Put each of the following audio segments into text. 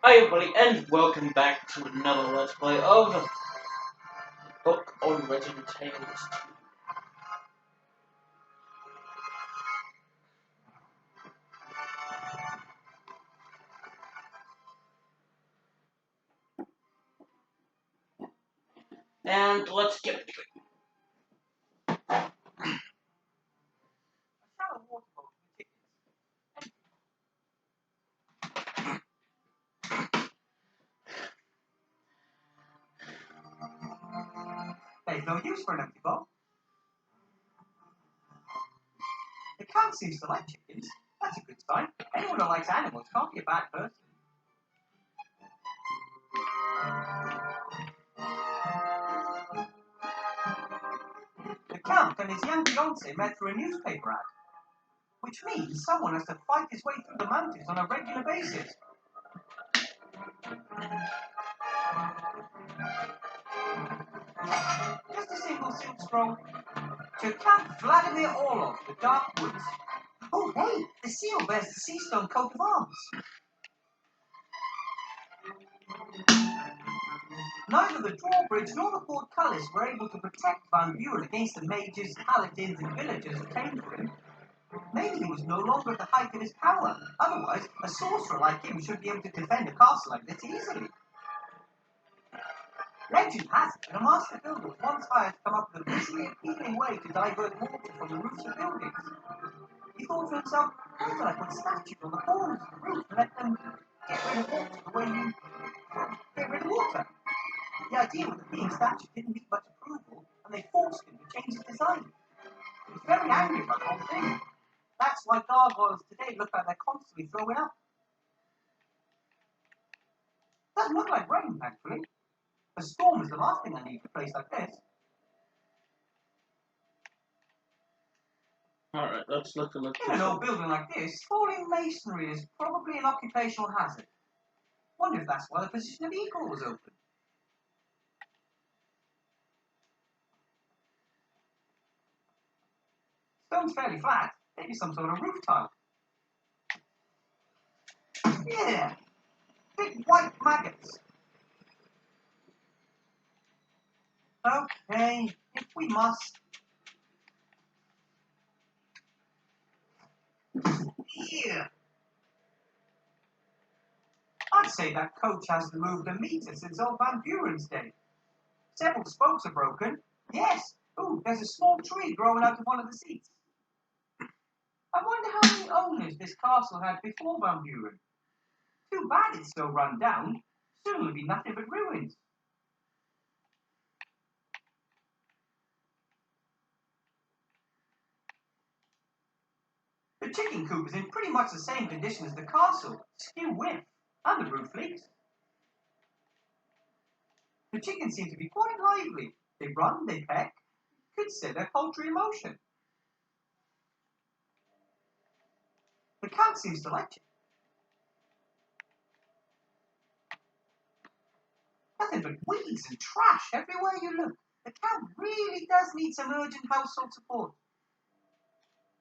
Hi everybody, and welcome back to another Let's Play of the book Unwritten Tales. And let's get into it. There's no use for an empty bowl. The cat seems to like chickens. That's a good sign. Anyone who likes animals can't be a bad person. The Count and his young fiancée met through a newspaper ad, which means someone has to fight his way through the mountains on a regular basis. Just a single silk scroll. To Count Vladimir Orlov, the Dark Woods. Oh, hey, the seal bears the sea stone coat of arms. Neither the drawbridge nor the portcullis were able to protect Van Buren against the mages, paladins, and villagers who came for him. Maybe he was no longer at the height of his power. Otherwise, a sorcerer like him should be able to defend a castle like this easily. Legend has it that a master builder was once hired to come up with a visually appealing way to divert water from the roofs of buildings. He thought to himself, how can I put statues on the corners of the roof and let them get rid of water the way you get rid of water? The idea with the being statue didn't meet much approval, and they forced him to change his design. He was very angry about the whole thing. That's why gargoyles today look like they're constantly throwing up. Doesn't look like rain, thankfully. A storm is the last thing I need for a place like this. Alright, let's look at In an old building like this, falling masonry is probably an occupational hazard. Wonder if that's why the position of eagle was open. Stone's fairly flat, maybe some sort of roof tile. Yeah, big white maggots. Okay, if we must. Yeah. I'd say that coach hasn't moved a meter since old Van Buren's day. Several spokes are broken. Yes. Ooh, there's a small tree growing out of one of the seats. I wonder how many owners this castle had before Van Buren. Too bad it's so run down. Soon it'll be nothing but ruins. The chicken coop is in pretty much the same condition as the castle, skew width, and the roof leaks. The chickens seem to be quite lively. They run, they peck. Could say they're poultry in motion. The cat seems to like it. Nothing but weeds and trash everywhere you look. The cat really does need some urgent household support.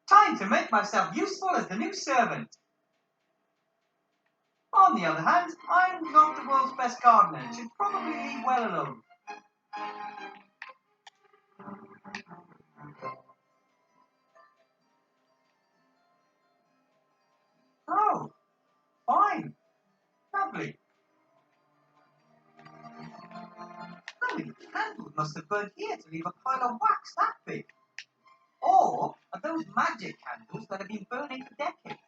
Time to make myself useful as the new servant. On the other hand, I'm not the world's best gardener and should probably leave well alone. Oh, fine. Lovely. How many candles must have burned here to leave a pile of wax that big? Or are those magic candles that have been burning for decades?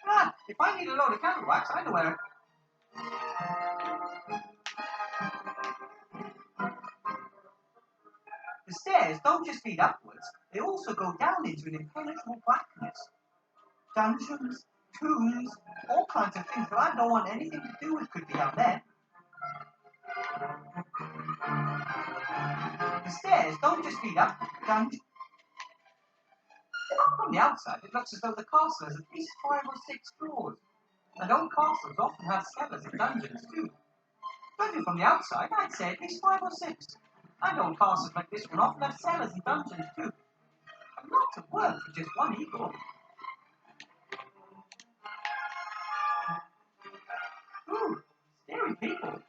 Ah, if I need a load of candle wax, I know where. The stairs don't just lead upwards, they also go down into an impenetrable blackness. Dungeons, tombs, all kinds of things that I don't want anything to do with could be down there. The stairs don't just lead up dungeons. From the outside, it looks as though the castle has at least 5 or 6 floors. And old castles often have cellars and dungeons too. Judging from the outside, I'd say at least 5 or 6. And old castles like this one often have cellars and dungeons too. A lot of work for just one eagle. Ooh, scary people.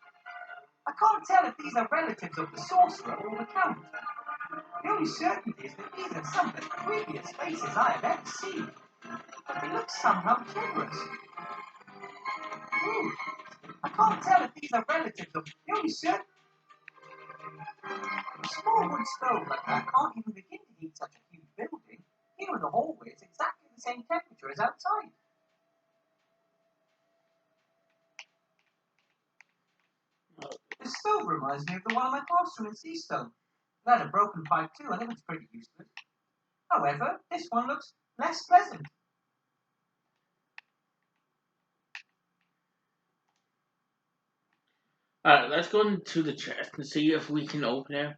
I can't tell if these are relatives of the sorcerer or the count. The only certainty is that these are some of the creepiest faces I have ever seen. But they look somehow generous. Ooh, I can't tell if these are relatives of the only certain. A small wood stove like that can't even begin to heat such a huge building. Here in the hallway, it's exactly the same temperature as outside. The stove reminds me of the one in my classroom in Seastone. It had a broken pipe too, and it was pretty useless. However, this one looks less pleasant. Alright, let's go into the chest and see if we can open it.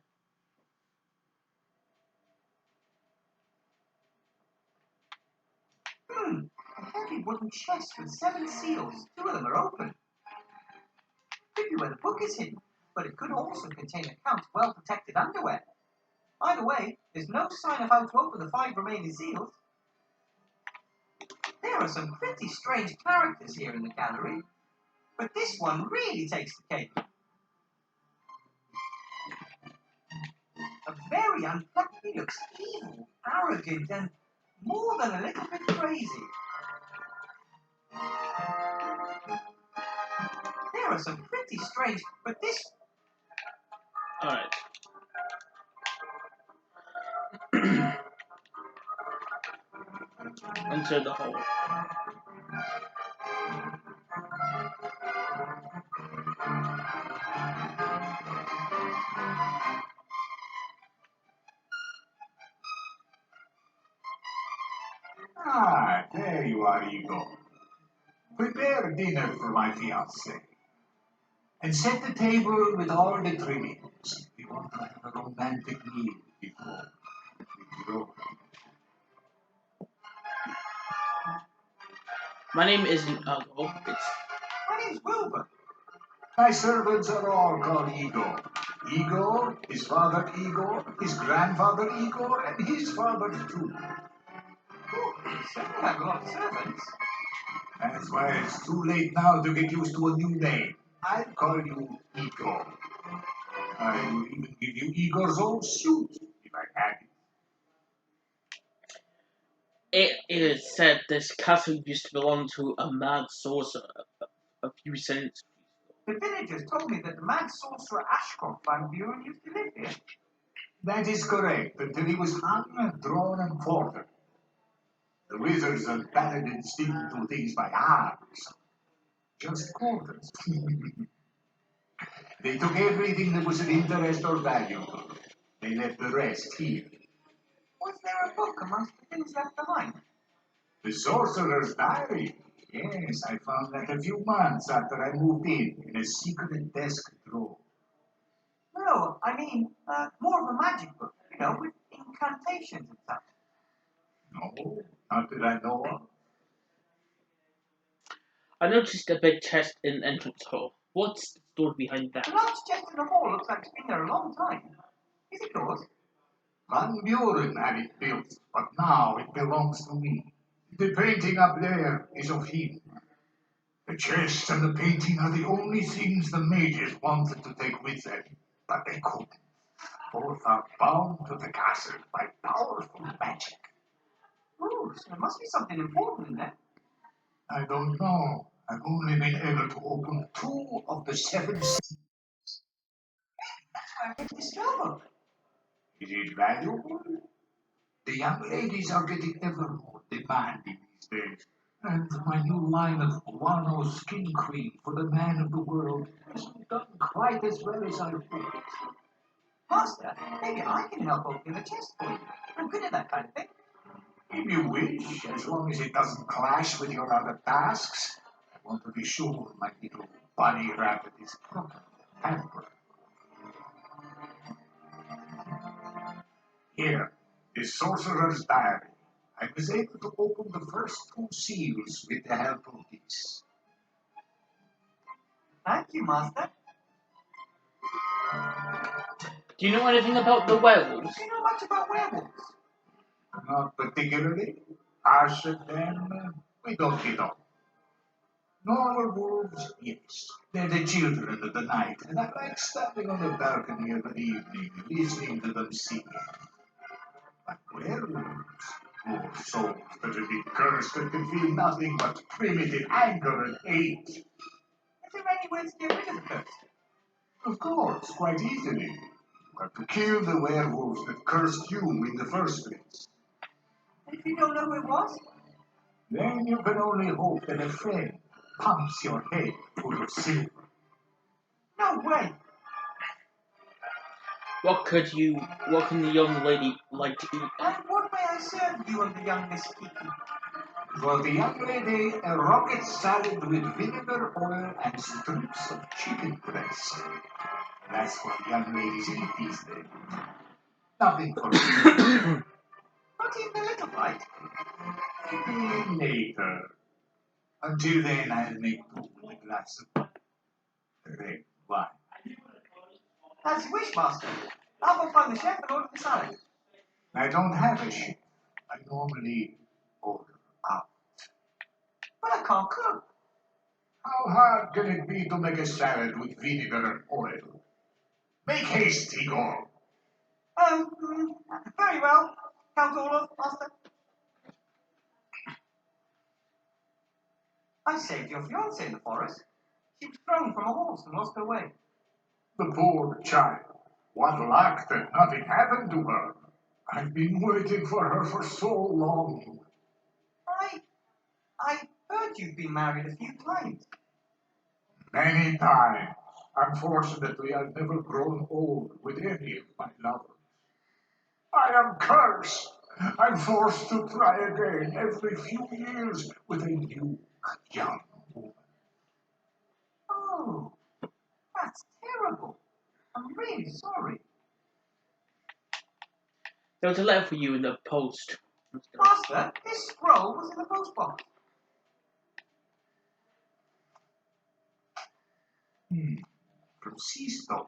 A heavy wooden chest with 7 seals. 2 of them are open. Could be where the book is hidden, but it could also contain a count's well-protected underwear. Either way, there's no sign of how to open the 5 remaining seals. There are some pretty strange characters here in the gallery, but this one really takes the cake. A very unpleasant. He looks evil, arrogant, and more than a little bit crazy. There are some pretty strange, but this. Alright. Enter the hole. Ah, there you are, Eagle. Prepare dinner for my fiancée. And set the table with all the trimmings. We want to have a romantic meal before we go. My name isn't Uggo, it's... My name's Wilbur. My servants are all called Igor. Igor, his father Igor, his grandfather Igor, and his father too. Oh, you certainly have a lot of servants. That's why it's too late now to get used to a new name. I'll call you Igor. I will even give you Igor's old suit, if I had it. It is said this castle used to belong to a mad sorcerer a few centuries ago. The villagers told me that the mad sorcerer Ashcroft Van Buren used to live here. That is correct, until he was hung, drawn, and quartered. The wizards and paladins didn't do things by halves, just quarters. They took everything that was of interest or valuable. They left the rest here. Was there a book amongst the things left behind? The sorcerer's diary. Yes, I found that a few months after I moved in a secret desk drawer. No, I mean, more of a magic book, with incantations and stuff. No, not that I know of. I noticed a big chest in the entrance hall. What's the story behind that? The large chest in the hall looks like it's been there a long time. Is it yours? Van Buren had it built, but now it belongs to me. The painting up there is of him. The chest and the painting are the only things the mages wanted to take with them, but they couldn't. Both are bound to the castle by powerful magic. Ooh, so there must be something important in there. I don't know. I've only been able to open 2 of the 7 seals. That's why I picked this spellbook. Is it valuable? The young ladies are getting ever more demanding these days. And my new line of guano skin cream for the man of the world hasn't done quite as well as I hoped. Master, maybe I can help open the chest for you. I'm good at that kind of thing. If you wish, as long as it doesn't clash with your other tasks. I want to be sure my little bunny rabbit is properly pampered. Here, the sorcerer's diary. I was able to open the first 2 seals with the help of this. Thank you, Master. Do you know anything about the werewolves? Do you know much about werewolves? Not particularly. Harsher than we don't get on. Normal wolves, yes. They're the children of the night, and I like standing on the balcony of an evening, listening to them singing. But werewolves, poor souls that have been cursed and can feel nothing but primitive anger and hate. Is there any way to get rid of the curse? Of course, quite easily. You have to kill the werewolves that cursed you in the first place. And if you don't know who it was? Then you can only hope that a friend pumps your head full of silver. No way! What can the young lady like to eat? And what may I serve you and the young Miss Kiki? For the young lady, a rocket salad with vinegar, oil, and strips of chicken breast. That's what young ladies eat these days. Nothing for me. Not even a little bite. Maybe later. Until then, I'll make do with a glass of red wine. As you wish, Master. I'll go find the chef and order the salad. I don't have a chef. I normally order out. But I can't cook. How hard can it be to make a salad with vinegar and oil? Make haste, Igor. Very well. Count Olaf, Master. I saved your fiancée in the forest. She was thrown from a horse and lost her way. The poor child. What luck that nothing happened to her. I've been waiting for her for so long. I heard you've been married a few times. Many times. Unfortunately, I've never grown old with any of my lovers. I am cursed. I'm forced to try again every few years with a new young woman. Oh, that's terrible. I'm really sorry. There was a letter for you in the post. Master, this scroll was in the postbox. From Seastone.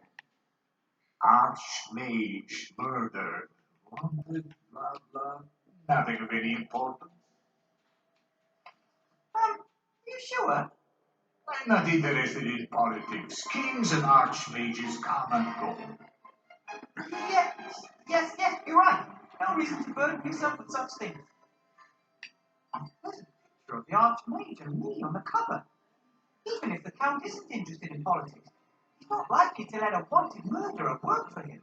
Archmage murdered. Wanted, blah, blah. Nothing of any importance. You sure? I'm not interested in politics. Kings and archmages come and go. Yes, you're right. No reason to burden yourself with such things. There's a picture of the Archmage and me on the cover. Even if the Count isn't interested in politics, he's not likely to let a wanted murderer work for him.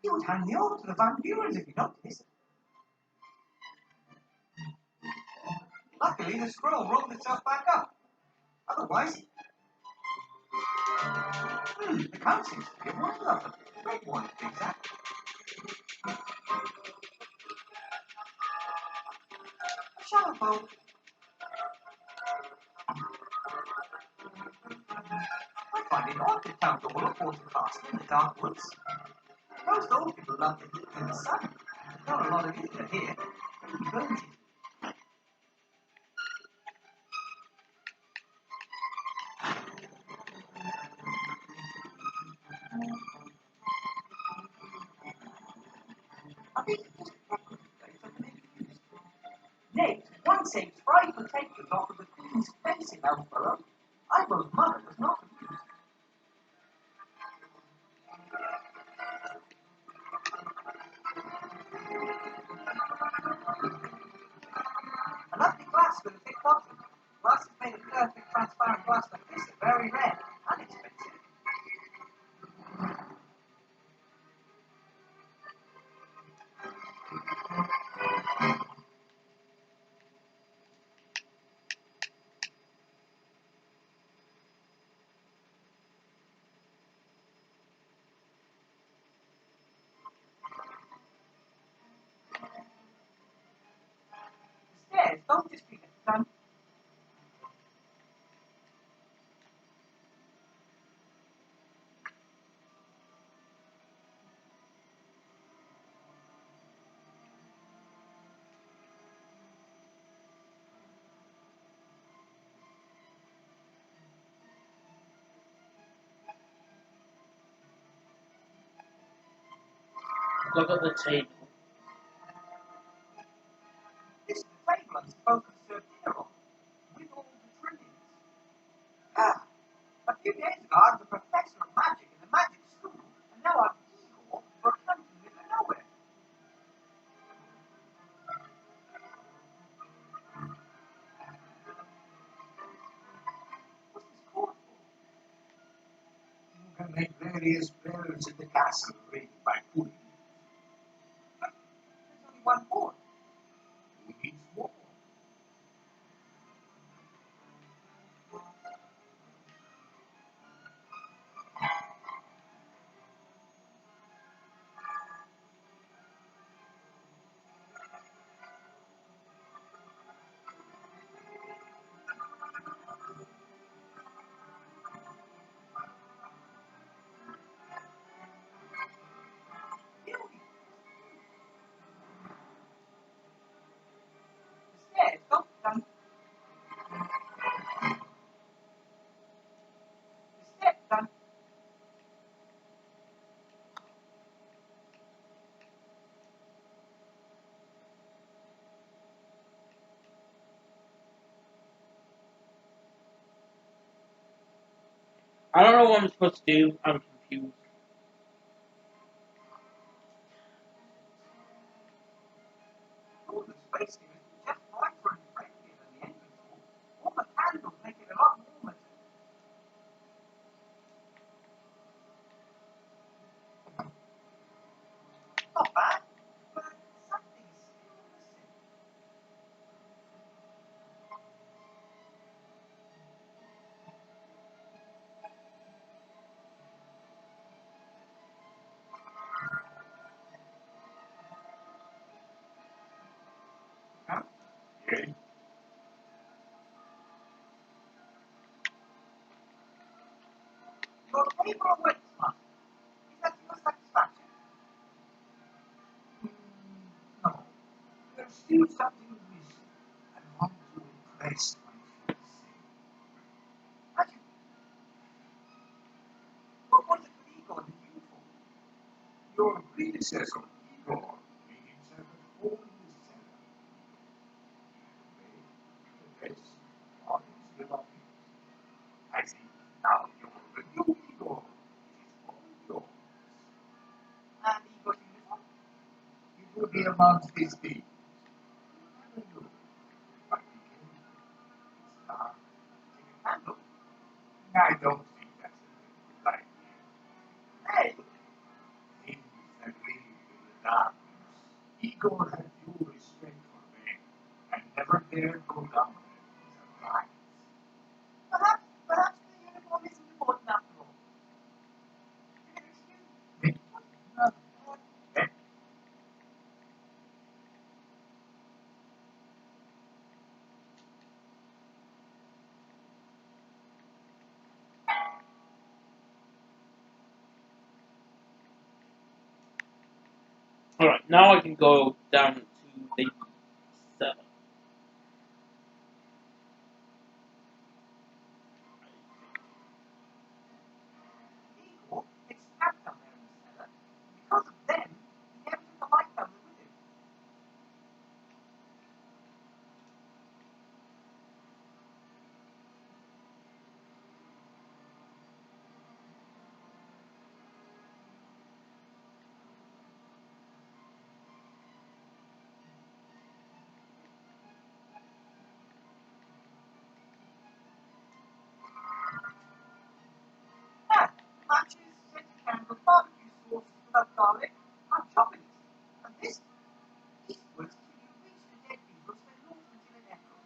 He would hand me over to the Van Burens if he noticed. Luckily, the scroll rolled itself back up. Otherwise... the Count seems to be a one lover. Great one, to be exact. Shall I go? I find it odd that Count Olaf walks past in the dark woods. Most old people love to heat in the sun. Not a lot of heater here. He burns it. I think it's just property days of an excuse. Next, one says fried potatoes off of the Queen's face in Elfborough. I suppose mother was not amused. A lovely glass with a thick bottom. Glasses made of perfect transparent glass like this are very rare and expensive. The stairs don't just begin to stand. Look at the table. This is the table I'm supposed to serve dinner on, with all the trimmings. various bells in the castle ring by pulling. There's only one board. Who needs more? Beauty. The stairs don't come. The steps don't. I don't know what I'm supposed to do. I'm confused. Oh, the space here is just brighter and friendlier than the entrance hall. All the candles make it a lot warmer. Not bad, but something's still missing. Huh? Yeah. Your paper awaits, Master. Is that to your satisfaction? No. There's still something missing. I want to impress my fiancée. Have you? What was it with Igor and you for? Your predecessor, Igor, made himself at home in the cellar. The best are his belongings. I think now you're the new Igor. It is all yours. And Igor's uniform? It will be amongst his things. I don't know. But be careful. It's dark. Take a candle. I don't think that's a good idea. Hey, Things that live in the darkness. Igor had due respect for men and never dared go down there with a light. perhaps the uniform isn't important after all. You can excuse me. Me? No. Eh? Alright, now I can go down to the cellar. Igor gets trapped down there in the cellar. Because of them, he never took the light down there with him. Yeah, matches, scented candles, barbecue sauce without garlic, and choppings. And this eastwards till you reach the dead people, then north until it echoes.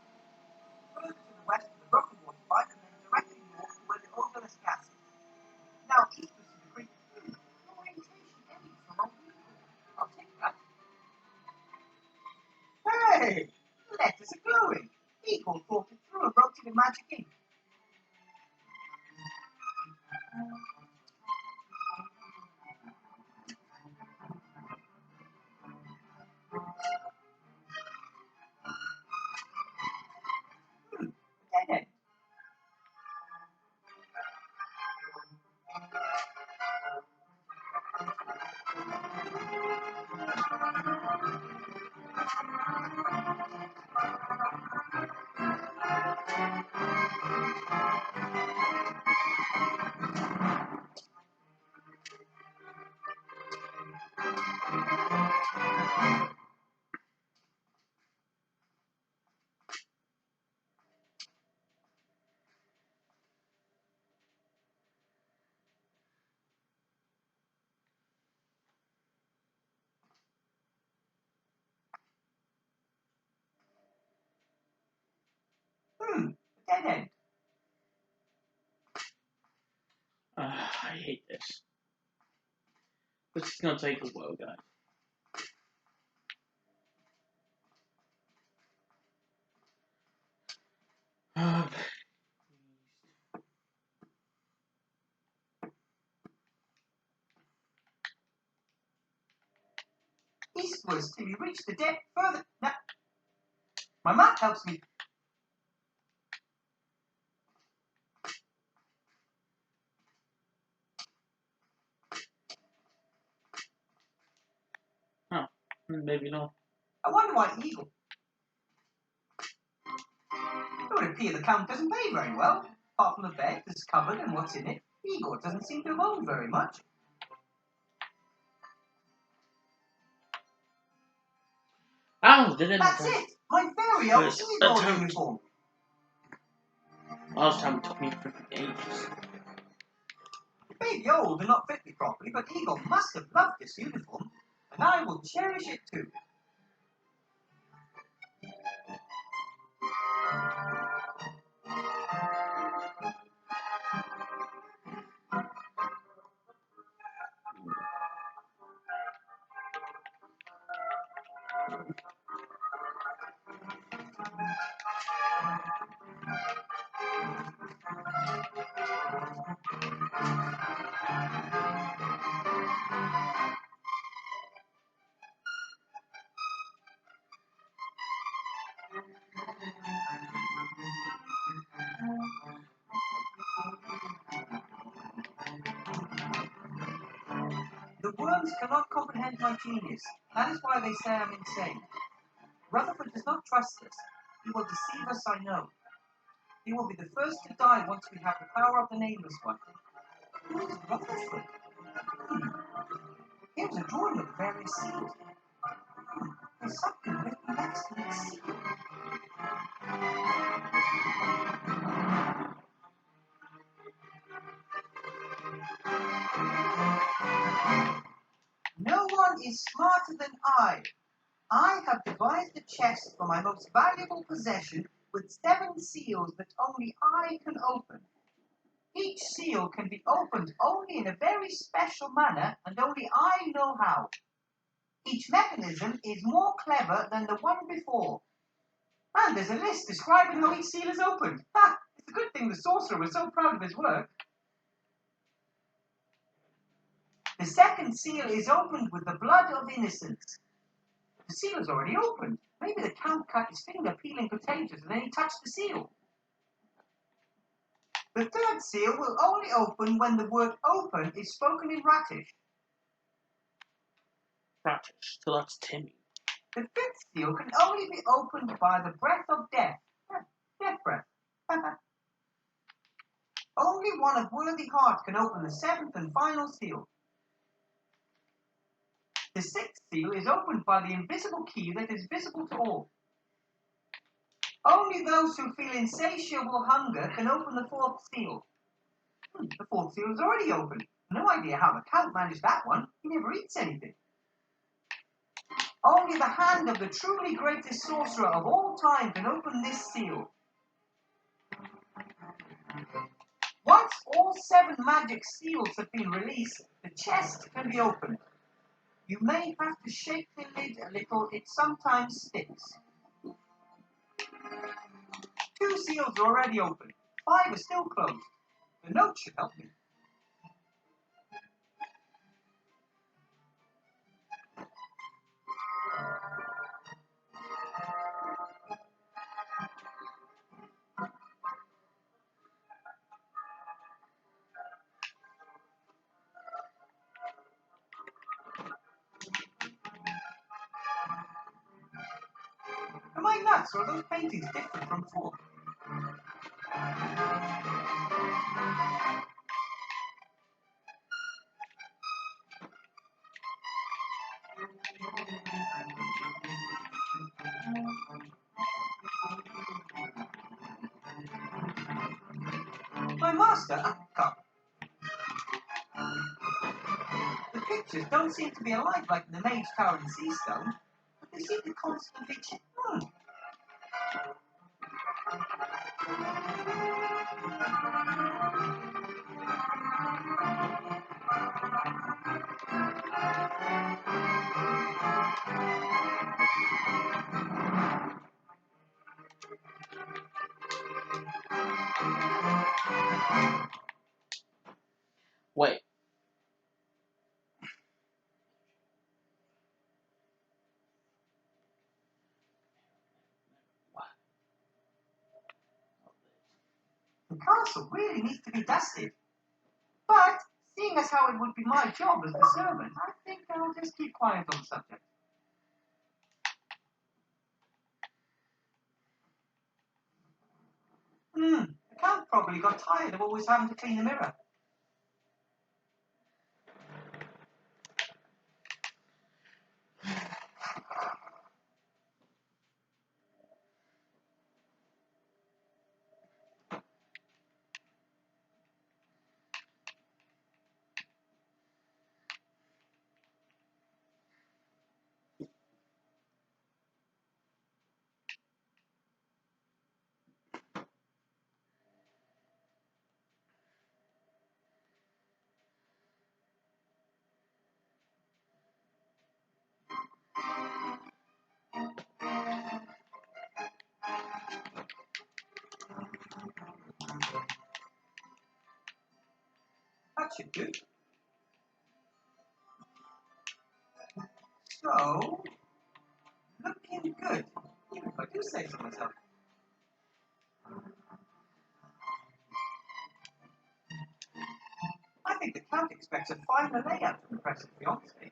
Further to the west to the broken water pipe, and then directly north to where the odorless gas is. Now eastwards to the creek. No orientation ending from old Igor. I'll take that. Hey! The letters are glowing. Igor thought it through and wrote it in magic ink. Dead end. dead end. I hate this. This is gonna take a while, guys. Eastwards till you reach the depth further. Now, my map helps me. Huh. Maybe not. I wonder why Eagle. It would appear the Count doesn't pay very well. Apart from the bed that's covered and what's in it, Igor doesn't seem to have owned very much. Oh, didn't That's it! My very own First Igor attempt. uniform! Last time it took me freaking ages. It may be old and not fit me properly, but Igor must have loved this uniform, and I will cherish it too. The worms cannot comprehend my genius. That is why they say I'm insane. Rutherford does not trust us. He will deceive us, I know. He will be the first to die once we have the power of the Nameless One. Who is Rutherford? Here's a drawing of the various seals. There's something written next to each seal. No one is smarter than I. I have devised a chest for my most valuable possession with 7 seals that only I can open. Each seal can be opened only in a very special manner, and only I know how. Each mechanism is more clever than the one before. And there's a list describing how each seal is opened. Ha! It's a good thing the sorcerer was so proud of his work. The second seal is opened with the blood of innocence. The seal is already opened. Maybe the Count cut his finger peeling potatoes and then he touched the seal. The third seal will only open when the word open is spoken in Ratish. Ratish, so that's Timmy. The fifth seal can only be opened by the breath of death. Death breath. Only one of worthy heart can open the 7th and final seal. The 6th seal is opened by the invisible key that is visible to all. Only those who feel insatiable hunger can open the 4th seal. The 4th seal is already open. No idea how the Count managed that one. He never eats anything. Only the hand of the truly greatest sorcerer of all time can open this seal. Once all 7 magic seals have been released, the chest can be opened. You may have to shake the lid a little, it sometimes sticks. 2 seals are already open. 5 are still closed. The note should help me. Am I nuts, or are those paintings different from before? My master, come. The pictures don't seem to be alive like in the Mage Tower in Seastone, but they seem to constantly change. Wait. The castle really needs to be dusted. But, seeing as how it would be my job as the servant, I think I'll just keep quiet on the subject. The Count probably got tired of always having to clean the mirror. That should do. So, looking good, even if I do say so myself. I think the Count expects a finer layout from the present fiancé.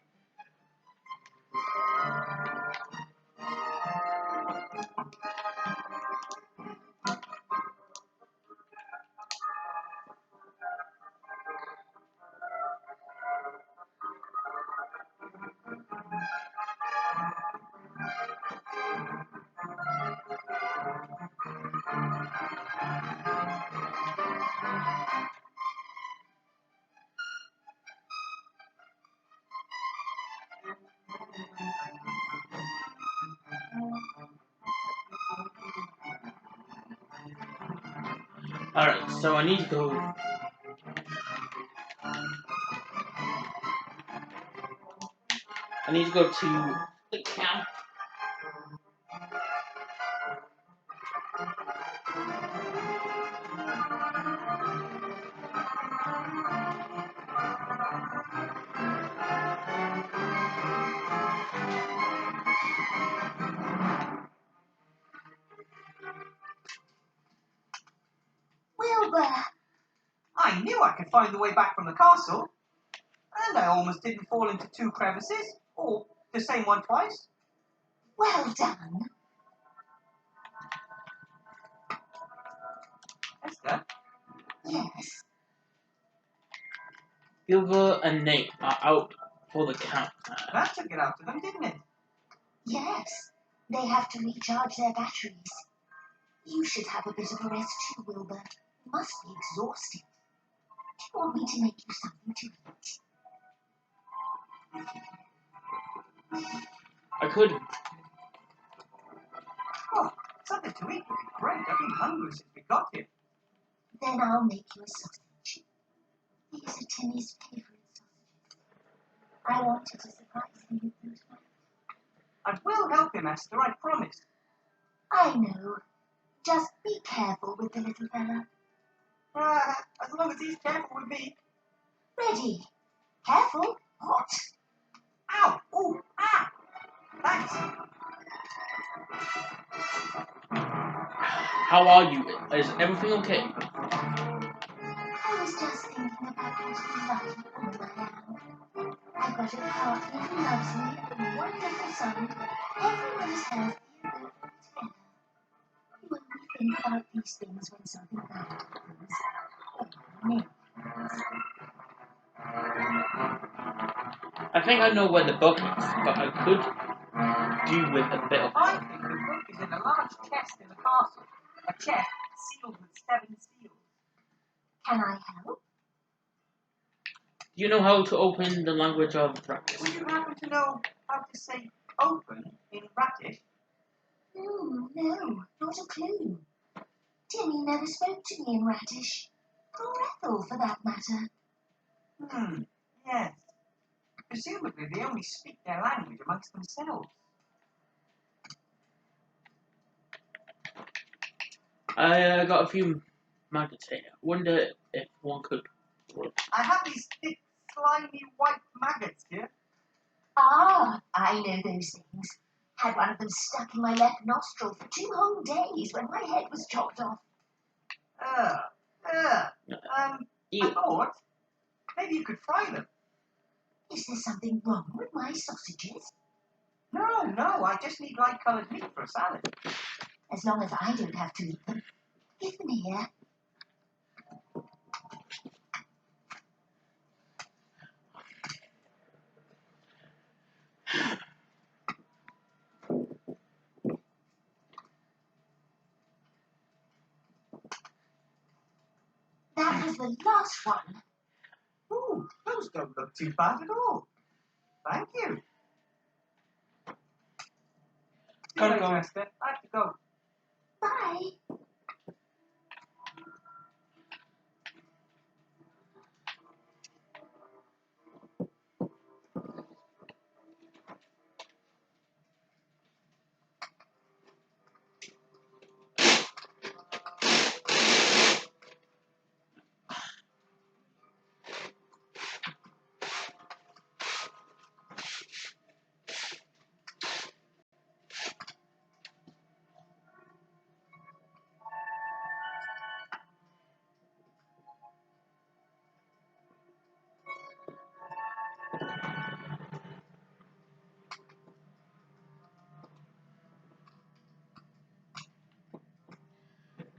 Alright, so I need to go. I need to go to the camp. Wilbur! I knew I could find the way back from the castle. And I almost didn't fall into two crevices, or the same one twice. Well done. Esther? Yes. Silver and Nate are out for the camp. That took it out of them, didn't it? Yes. They have to recharge their batteries. You should have a bit of a rest too, Wilbur. You must be exhausted. Do you want me to make you something to eat? I could. Oh, something to eat would be great. I've been hungry since we got here. Then I'll make you a sausage. These are Timmy's favorite sausages. I wanted to surprise him with those ones. I will help him, Esther, I promise. I know. Just be careful with the little fella. As long as he's careful with me. Ready. Careful. What? Ow! Ooh! Ah! Thanks. How are you? Is everything okay? I was just thinking about what a lucky woman I am. I've got a partner who loves me and a wonderful son. Everyone is healthy and we're all together. You only think about these things when something bad happens. Or me. I think I know where the book is, but I could do with a bit of. I think the book is in a large chest in the castle. A chest sealed with 7 seals. Can I help? Do you know how to open the language of practice? Would you happen to know how to say open in British? No, not a clue. Jimmy never spoke to me in Radish. Or Ethel, for that matter. Yes. Presumably they only speak their language amongst themselves. I got a few maggots here. Wonder if one could. I have these thick, slimy white maggots here. Ah, I know those things. Had one of them stuck in my left nostril for 2 whole days when my head was chopped off. I thought maybe you could fry them. Is there something wrong with my sausages? No, I just need light-coloured meat for a salad. As long as I don't have to eat them. Give them here. That was the last one. Ooh, those don't look too bad at all. Thank you. See you later, Esther. I have to go. Bye.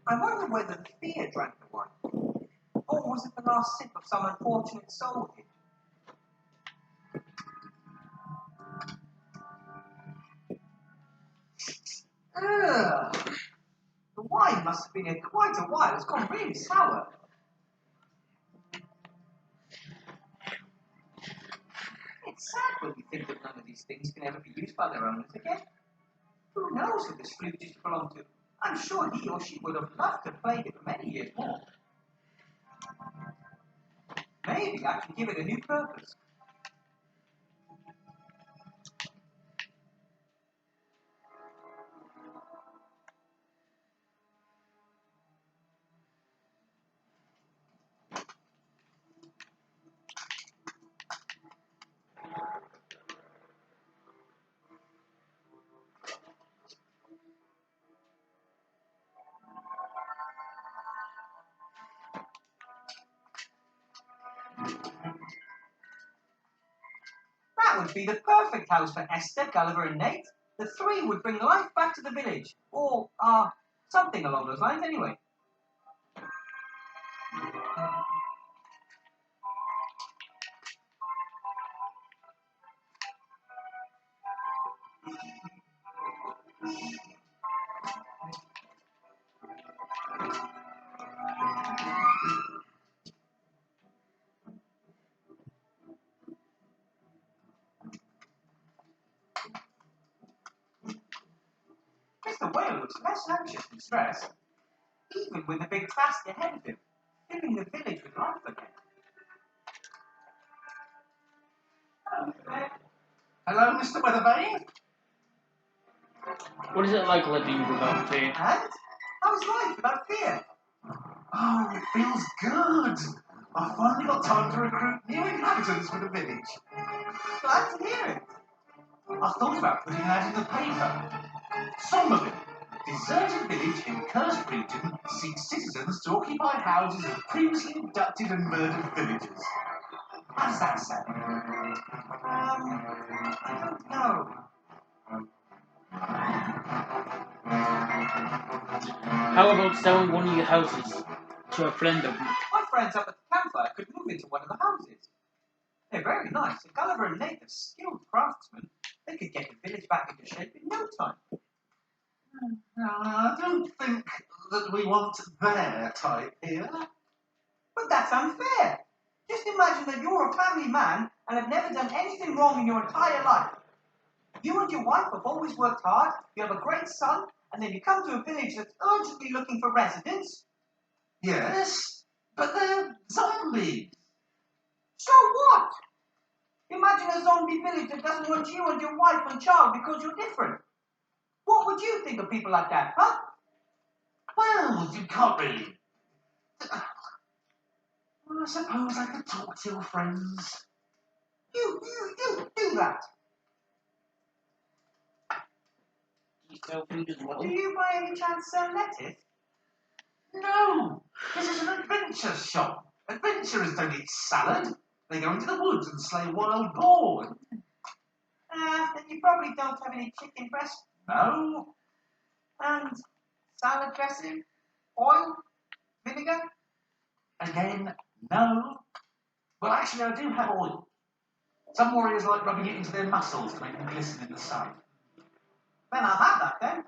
I wonder whether the fear drank the wine. Or was it the last sip of some unfortunate soul here? Ugh. The wine must have been here quite a while. It's gone really sour. It's sad when we think that none of these things can ever be used by their owners again. Who knows who this flute used to belong to? I'm sure he or she would have loved to have played it for many years more. Maybe I can give it a new purpose. That would be the perfect house for Esther, Gulliver, and Nate. The 3 would bring life back to the village. Or, something along those lines anyway. Mr. Whale looks less anxious and stressed, even with the big task ahead of him, filling the village with life again. Hello, Mr. Weathervane. What is it like living without fear? And? How's life without fear? Oh, it feels good. I finally got time to recruit new inhabitants for the village. Glad to hear it. I thought about putting an ad in the paper. Somerville, deserted village in cursed region, seeks citizens to occupy houses of previously abducted and murdered villagers. How does that sound? I don't know. How about selling one of your houses to a friend of mine? My friends up at the campfire could move into one of the houses. They're very nice. If Gulliver and Nate are skilled craftsmen, they could get the village back into shape in no time. I don't think that we want their type here. But that's unfair. Just imagine that you're a family man and have never done anything wrong in your entire life. You and your wife have always worked hard, you have a great son, And then you come to a village that's urgently looking for residents. Yes, but they're zombies. So what? Imagine a zombie village that doesn't want you and your wife and child because you're different. What would you think of people like that, huh? Well, you can't really. Well, I suppose I could talk to your friends. You do that. You sell food as well? Do you by any chance sell lettuce? No, this is an adventure shop. Adventurers don't eat salad. They go into the woods and slay wild boar. Then you probably don't have any chicken breast. No, And salad dressing? Oil? Vinegar? again, no. Well, actually, I do have oil. Some warriors like rubbing it into their muscles to make them glisten in the sun. Then I'll have that then.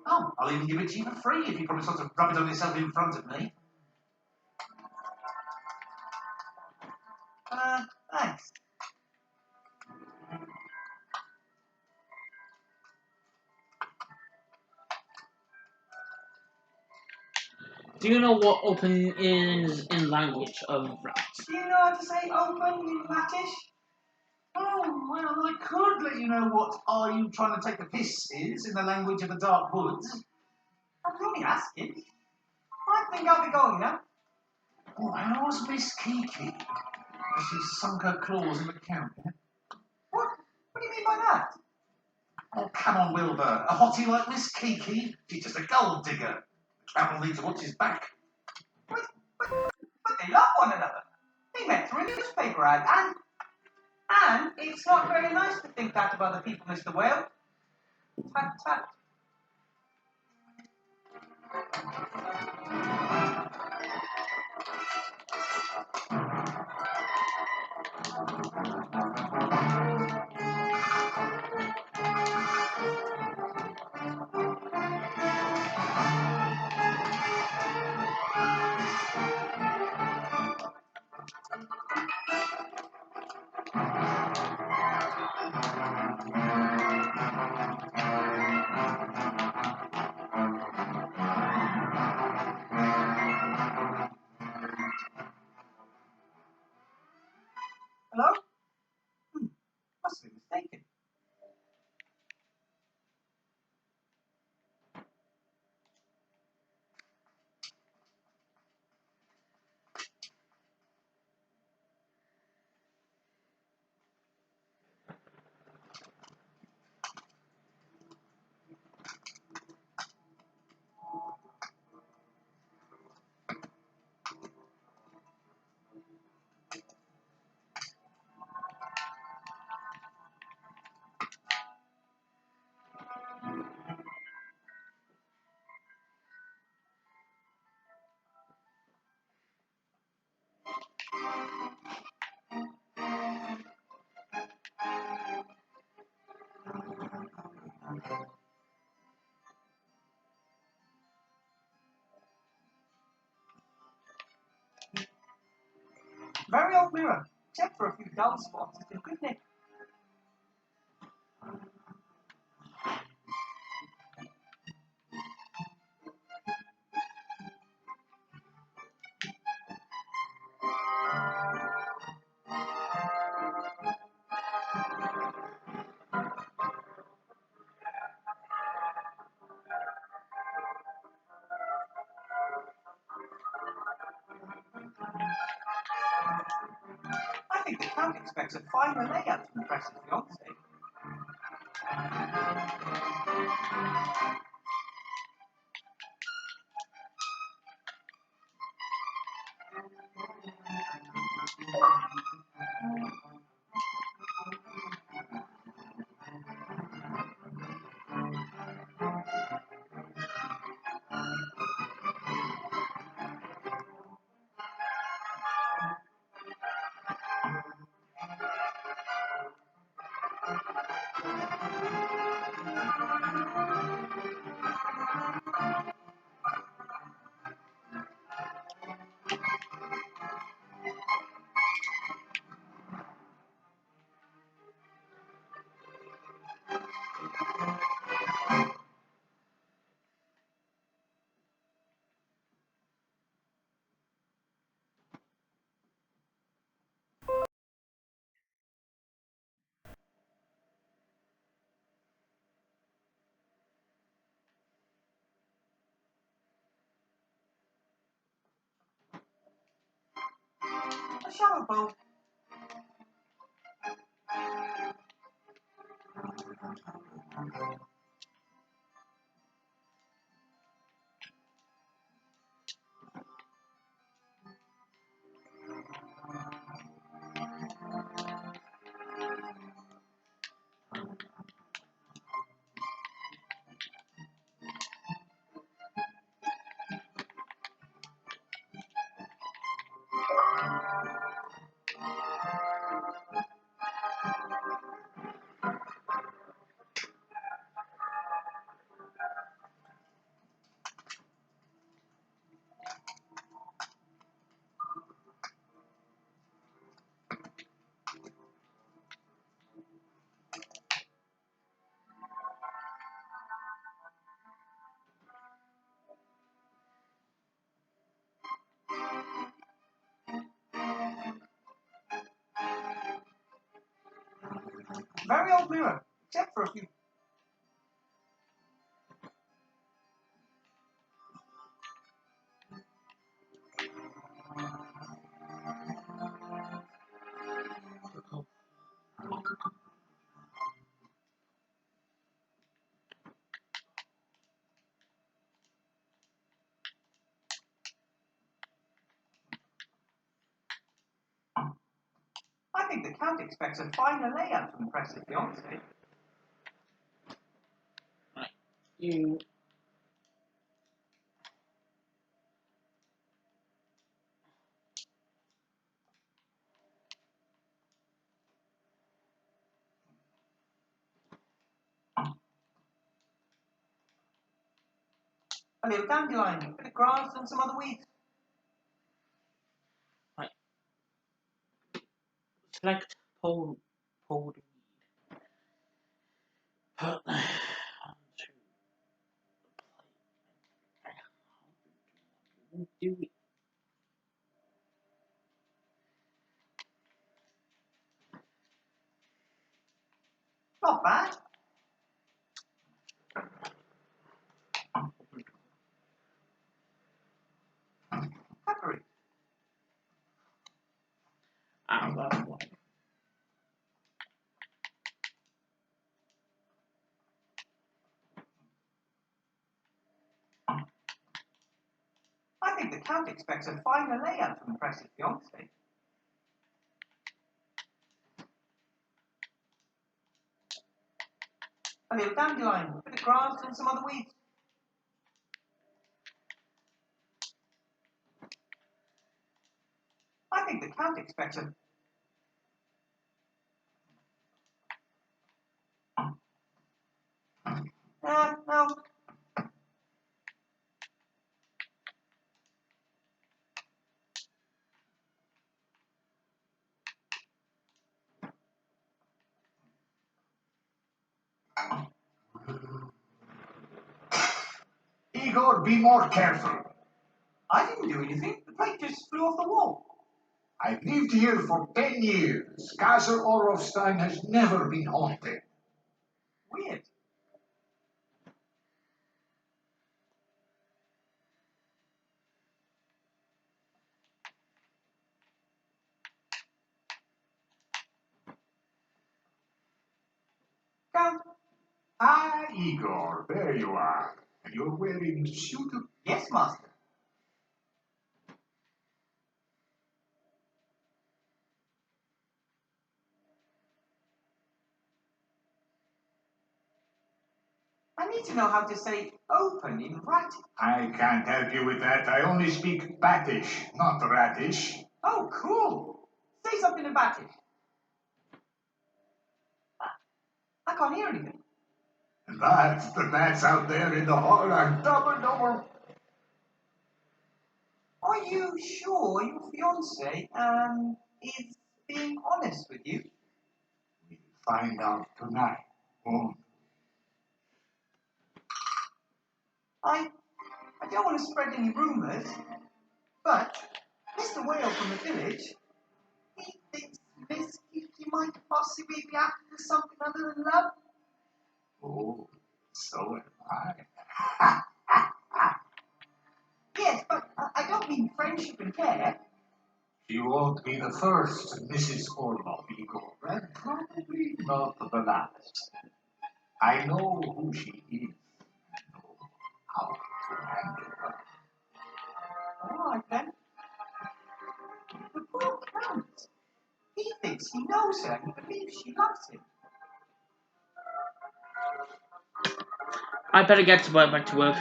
Oh, I'll even give it to you for free if you promise not to rub it on yourself in front of me. Thanks. Do you know what open is in language of rats? Do you know how to say open in Latish? Oh, well, I could let you know what "are you trying to take the piss" is in the language of the dark woods. I was only asking. I think I'll be going now. Oh, how's Miss Kiki? Has she sunk her claws in the camp? What do you mean by that? Oh, come on, Wilbur. A hottie like Miss Kiki? She's just a gold digger. The camp will need to watch his back. But they love one another. They met through a newspaper ad, and it's not very nice to think that of other people, Mr. Whale. Tut tut. Hello? Must be mistaken. Very old mirror, except for a few dull spots. It's in good nick. I think the Count expects a finer layout to impress his fiancée. A shower bowl. Very old mirror, except for a few. I think the Count expects a finer layout from the press fiance. Right. You. A little dandelion, a bit of grass and some other weeds. Right. Select pulled weed. Put onto the plate. Do it. Not bad. Peppery. That's one. I think the Count expects a finer layout from the press fiance. A little dandelion, a bit of grass and some other weeds. I think the Count expects a... no. Igor, be more careful. I didn't do anything. The plate just flew off the wall. I've lived here for 10 years. Castle Orlovstein has never been haunted. Weird. Count. Ah, Igor, there you are. And you're wearing a suit of... Yes, master. I need to know how to say open in writing. I can't help you with that. I only speak Battish, not Radish. Oh, cool. Say something in Battish. I can't hear anything. That's the bats out there in the hall are doubled over. Are you sure your fiance is being honest with you? We'll find out tonight, won't I don't want to spread any rumours, but Mr. Whale from the village, he thinks Miss Kiki might possibly be after something other than love. Oh, so am I. Yes, but I don't mean friendship and care. She won't be the first Mrs. Orloff, Igor, and probably not the last. I know who she is and know how to handle her. All right then. The poor Count. He thinks he knows her and believes she loves him. I better get to back to work.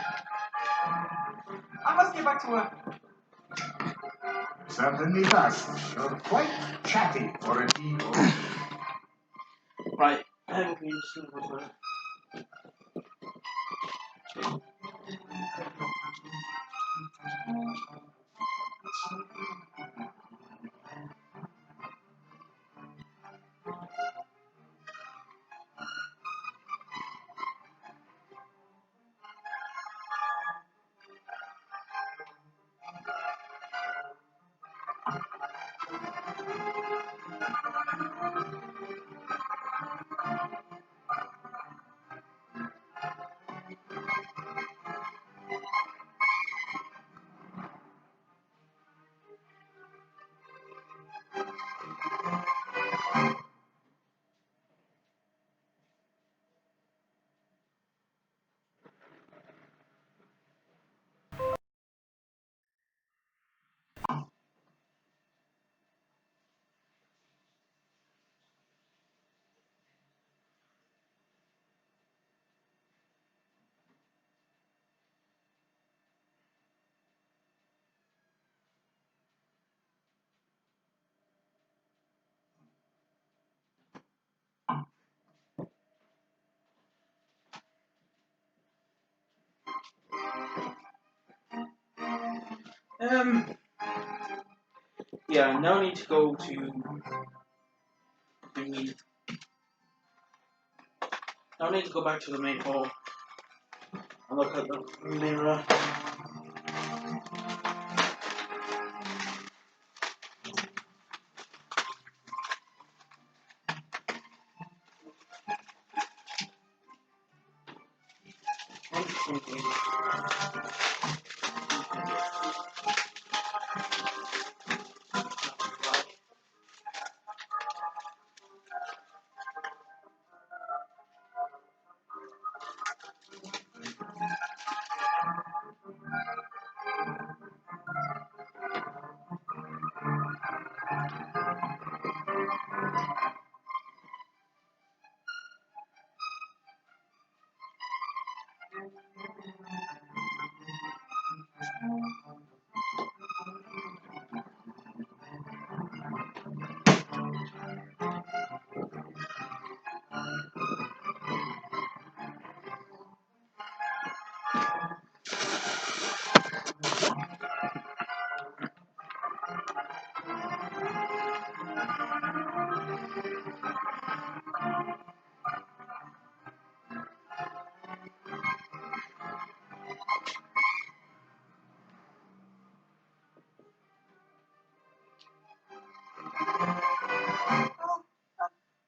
I must get back to work. Certainly does. You're quite chatty for an Igor. Right. I haven't been to work. Yeah, no need to go to the. No need to go back to the main hall and look at the mirror.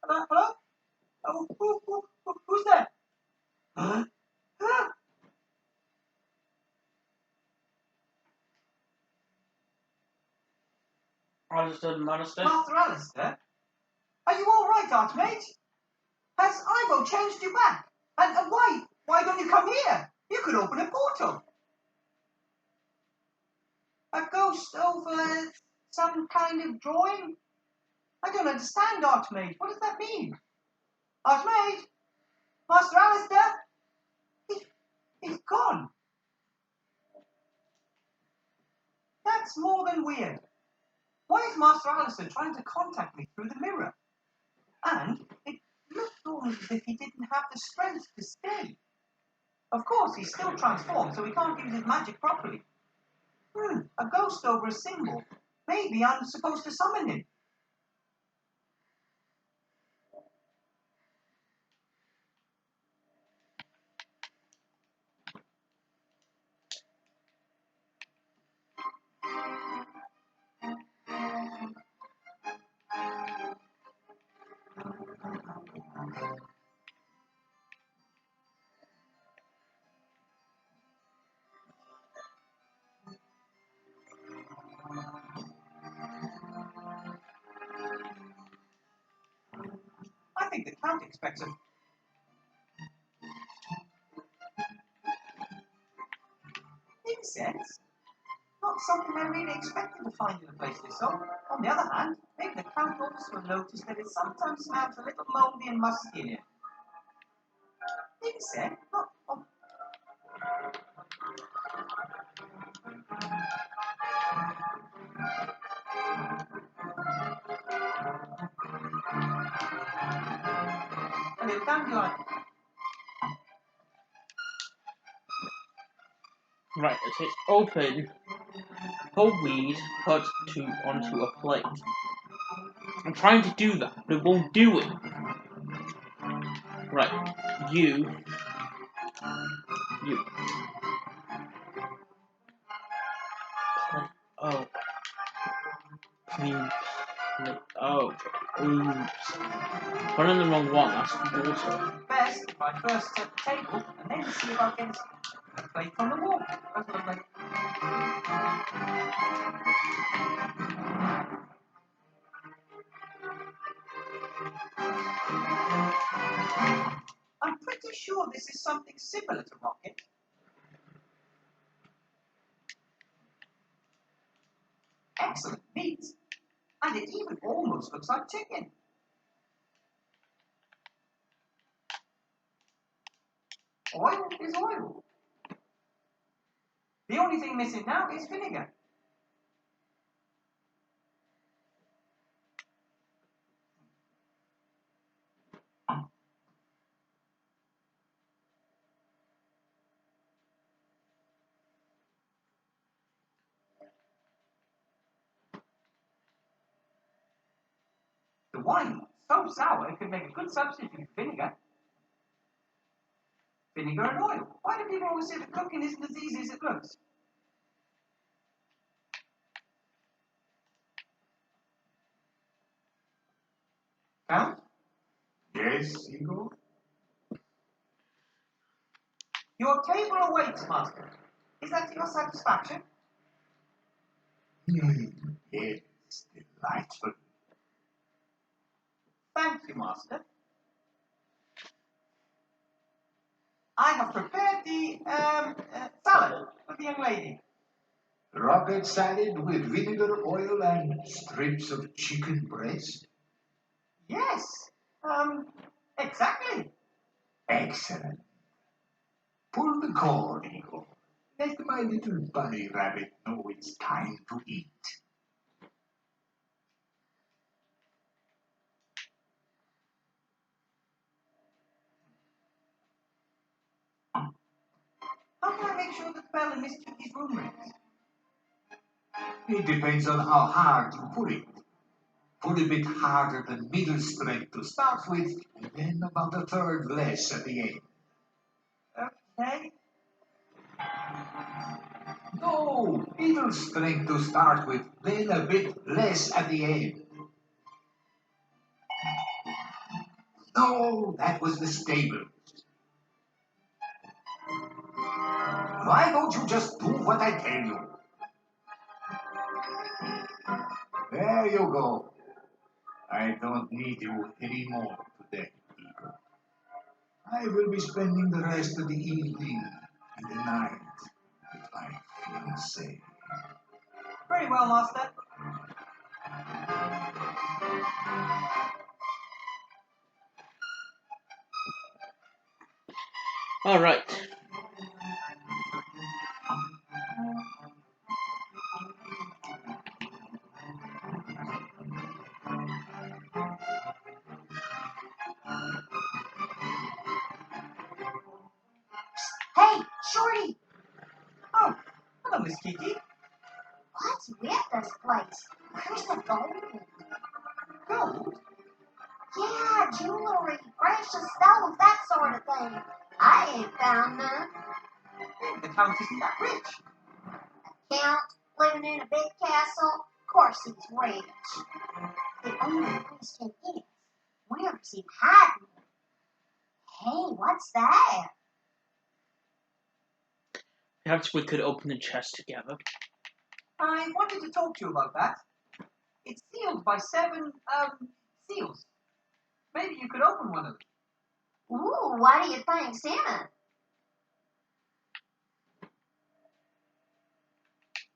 Hello? Hello? Oh, who's there? Huh? Alistair Manister. Master Alistair? Are you all right, Archmage? Has Ivo changed you back? And why? Why don't you come here? You could open a portal. A ghost over some kind of drawing? I don't understand, Archmage. What does that mean? Archmage? Master Alistair? He's gone. That's more than weird. Why is Master Alistair trying to contact me through the mirror? And it looked almost as if he didn't have the strength to stay. Of course, he's still transformed, so he can't use his magic properly. A ghost over a symbol. Maybe I'm supposed to summon him. think the Count expects a... Incense? Not something I really expected to find in a place this old. On the other hand, maybe the Count also noticed that it sometimes smells a little mouldy and musty in here. Incense? Not... Oh. A little dandelion. Right, it says open, pull weed, put onto a plate. I'm trying to do that, but it won't do it. Right, you. Oh. Clean plate. Oh. Oops. Put in the wrong one, that's water. Best if I first set the table and then see if I can a plate on the wall. That's what I'm like. I'm pretty sure this is something similar to rocket. Excellent meat. And it even almost looks like chicken. Oil is oil. The only thing missing now is vinegar. The wine, so sour it could make a good substitute for vinegar. Vinegar and oil. Why do people always say that cooking isn't as easy as it looks? Count? Yes, Igor? Your table awaits, Master. Is that to your satisfaction? Yes, delightful. Thank you, Master. I have prepared the salad for the young lady. Rocket salad with vinegar, oil, and strips of chicken breast? Yes. Exactly. Excellent. Pull the cord, Igor. Let my little bunny rabbit know it's time to eat. How can I make sure that the bell in Miss Judy's room rings? It depends on how hard you pull it. Pull a bit harder than middle strength to start with, and then about a third less at the end. Okay. No, middle strength to start with, then a bit less at the end. No, that was the stable. Why don't you just do what I tell you? There you go. I don't need you anymore today, Igor. I will be spending the rest of the evening and the night with my fiancée. Very well, Master. Alright. Hey, Shorty! Oh, hello, Miss Kiki. What's with this place? Where's the gold? Gold? Yeah, jewelry, precious stones, that sort of thing. I ain't found none. Maybe the Count isn't that rich. Count, living in a big castle, of course he's rich. The only question is, where's he hiding? Hey, what's that? Perhaps we could open the chest together. I wanted to talk to you about that. It's sealed by 7, seals. Maybe you could open one of them. Ooh, what do you think, Santa?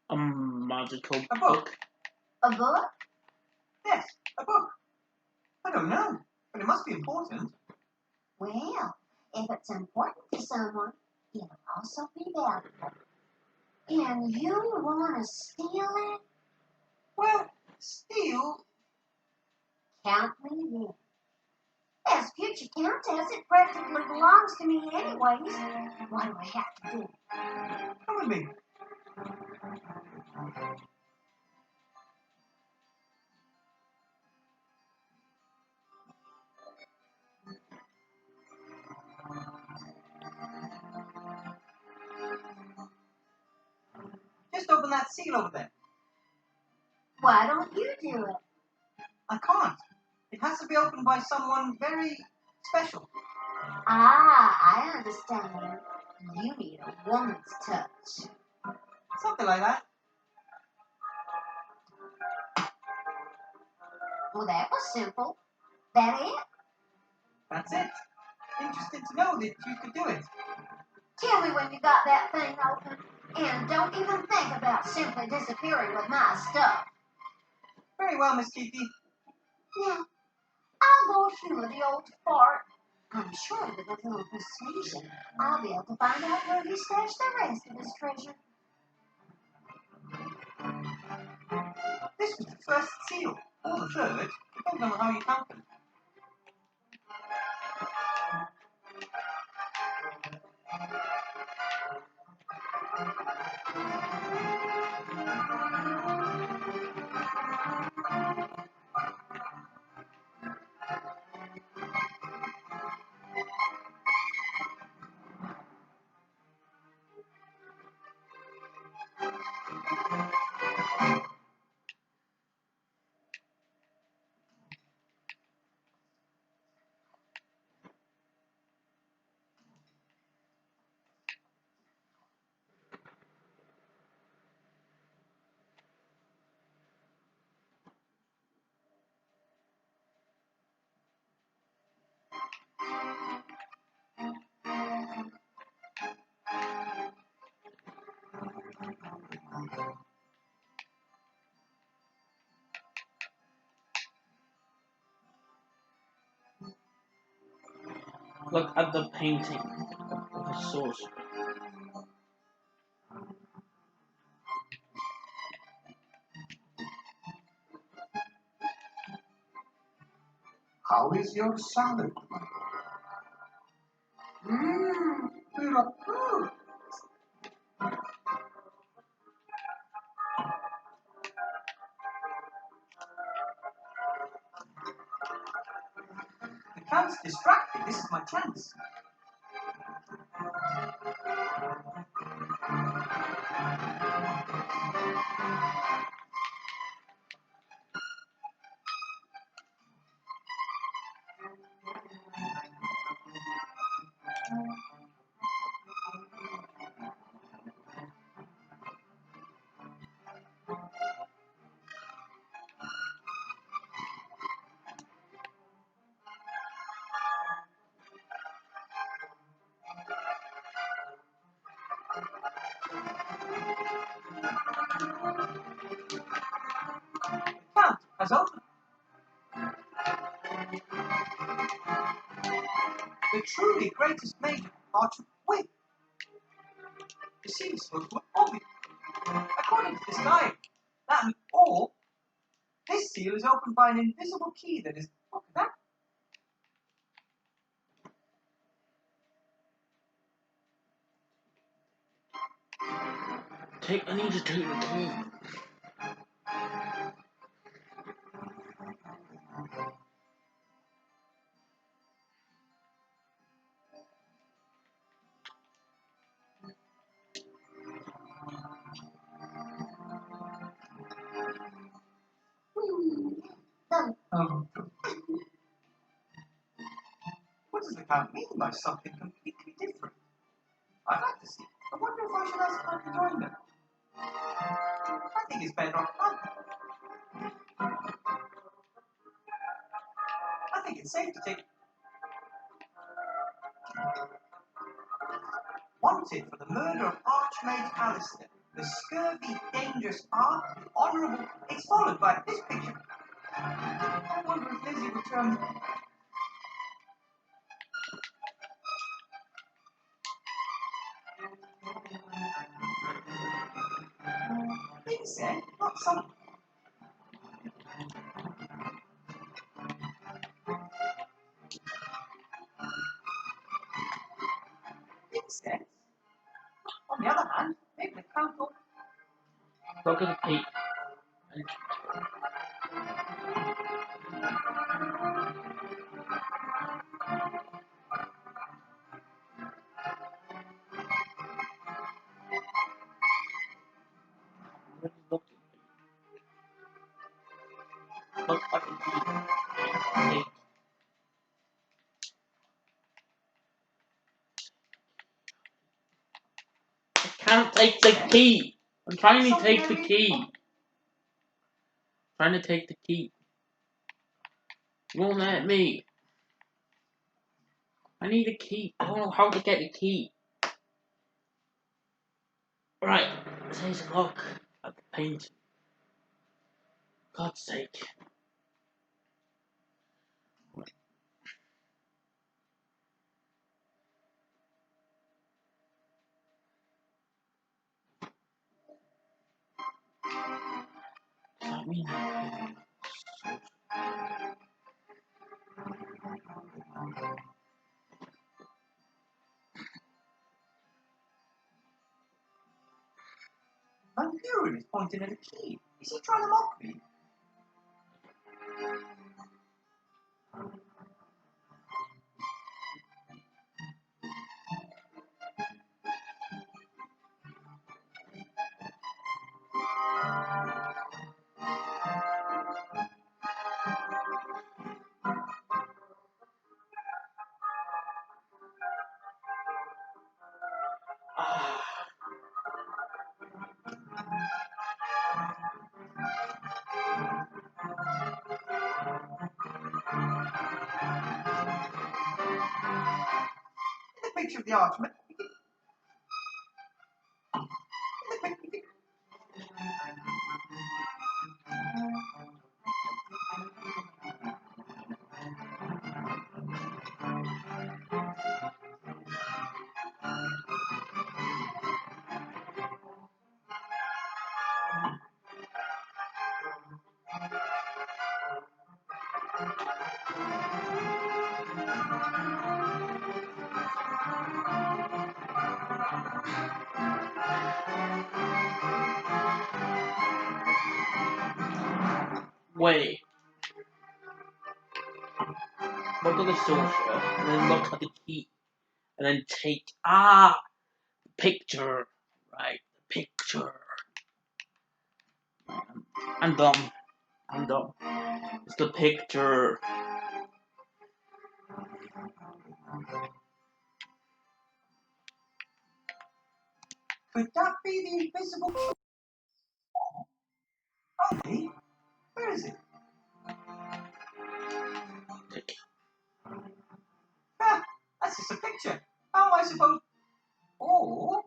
A magical A book. A book? Yes, a book. I don't know, but it must be important. Well, if it's important to someone, it'll also be valuable. And you want to steal it? Well, steal. Count me in. As future countess, it practically belongs to me anyways. What do I have to do? Come with me. Just open that seal over there. Why don't you do it? I can't. It has to be opened by someone very special. Ah, I understand. You need a woman's touch. Something like that. Well, that was simple. That it? That's it. Interested to know that you could do it. Tell me when you got that thing open. And don't even think about simply disappearing with my stuff. Very well, Miss Kitty. Yeah, I'll go humor the old fart. I'm sure with a little persuasion, I'll be able to find out where he stashed the rest of his treasure. This was the first seal, or the third, depending on how you count them. Look at the painting of the source. How is your salad, my boy? The Count's distracted. This is my chance. The Count has opened. The truly greatest major archer. Wait. The seal is supposed to look obvious. According to this guide, that means all. This seal is opened by an invisible key that is. Look at that. I need to take the key. What does the Count mean by something completely different? I'd like to see. I wonder if I should ask Count to join them. I think it's better off. I think it's it's safe to take. Wanted for the murder of Archmage Alistair, the scurvy, dangerous art, the honourable. It's followed by this picture. I wonder if Lizzie returned. Vincent, not some. Vincent. On the other hand, maybe the council. Look at the peak. Look at the peak. I can't take the key. I'm trying to take the key. Trying to take the key. You won't let me. I need a key. I don't know how to get the key. Right, let's take a look at the painting. God's sake. Does that mean Van Buren is pointing at a key. Is he trying to mock me? The picture of the Archmage. Wait. Look at the saucer, and then look at the key, and then take the picture, right? The picture. I'm dumb. I'm dumb. It's the picture. Could that be the invisible? Okay, where is it? Ah, that's just a picture. How am I supposed? Or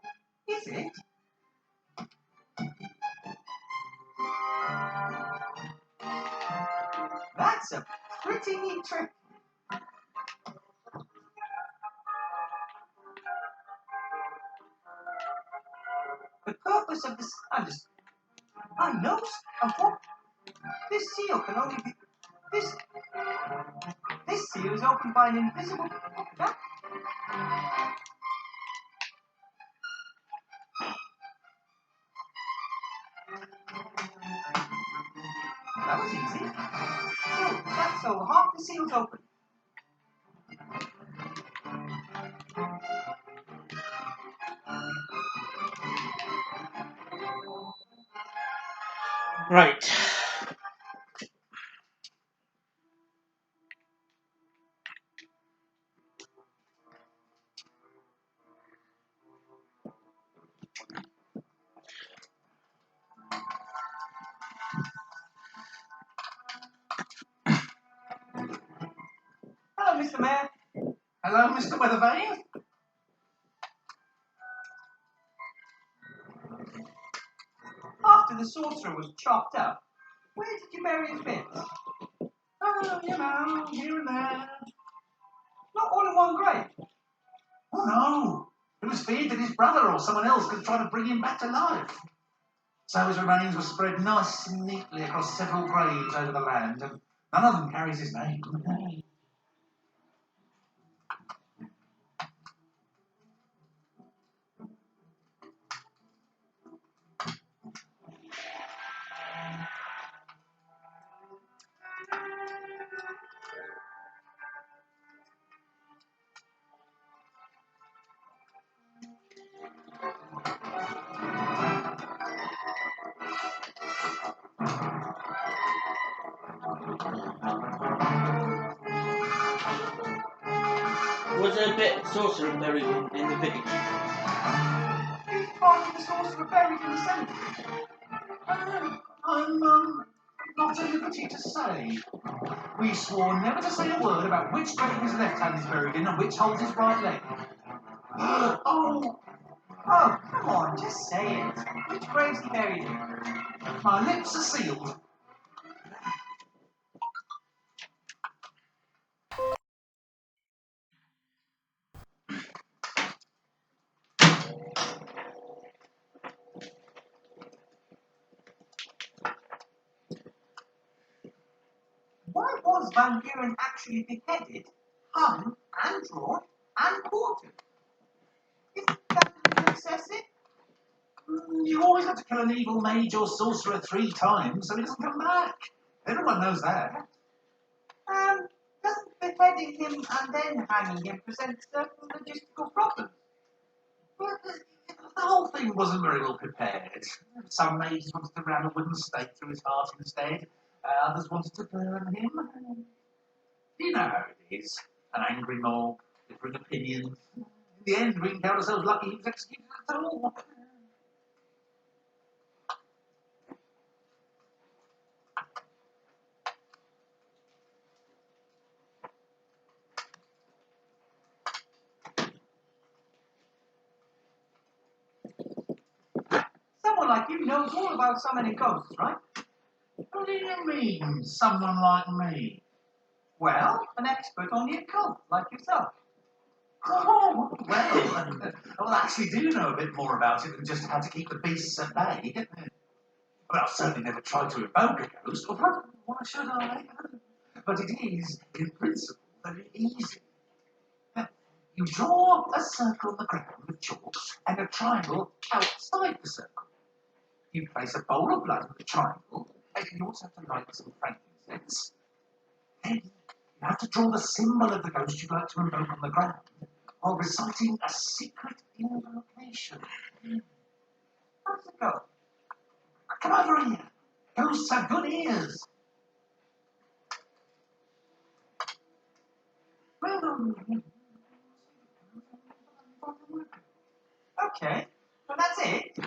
is it? That's a pretty neat trick. The purpose of this, I know, of what? This seal can only be, this seal is opened by an invisible, that was easy. So half the seal's open. Right. Mr. Mayor. Hello, Mr. Weathervane. After the sorcerer was chopped up, where did you bury his bits? Oh, you know, here and there. Not all in one grave. Oh, no. It was feared that his brother or someone else could try to bring him back to life. So his remains were spread nice and neatly across several graves over the land, and none of them carries his name. Was there a bit of sorcerer buried in the village? Who's part of the sorcerer buried in the cemetery? I'm not at liberty to say. We swore never to say a word about which grave his left hand is buried in and which holds his right leg. Oh, come on, just say it. Which grave's he buried in? My lips are sealed. Why was Van Buren actually beheaded, hung, and drawn, and quartered? Isn't that a little excessive? You always have to kill an evil mage or sorcerer 3 times so he doesn't come back. Everyone knows that. Doesn't beheading him and then hanging him present certain logistical problems? But the whole thing wasn't very well prepared. Some mages wanted to ram a wooden stake through his heart instead. Others wanted to burn him. You know how it is. An angry mob, differing opinions. In the end, we can count ourselves lucky he was executed at all. Someone like you knows all about summoning ghosts, right? What do you mean, someone like me? Well, an expert on the occult, like yourself. Oh, well, I actually do know a bit more about it than just how to keep the beasts at bay. Well, I've certainly never tried to evoke a ghost. Why should I? But it is, in principle, very easy. You draw a circle on the ground with chalk and a triangle outside the circle. You place a bowl of blood in the triangle, and you also have to light some frankincense. Then you have to draw the symbol of the ghost you'd like to invoke on the ground while reciting a secret invocation. How does it go? Come over here. Ghosts have good ears. Okay, but that's it.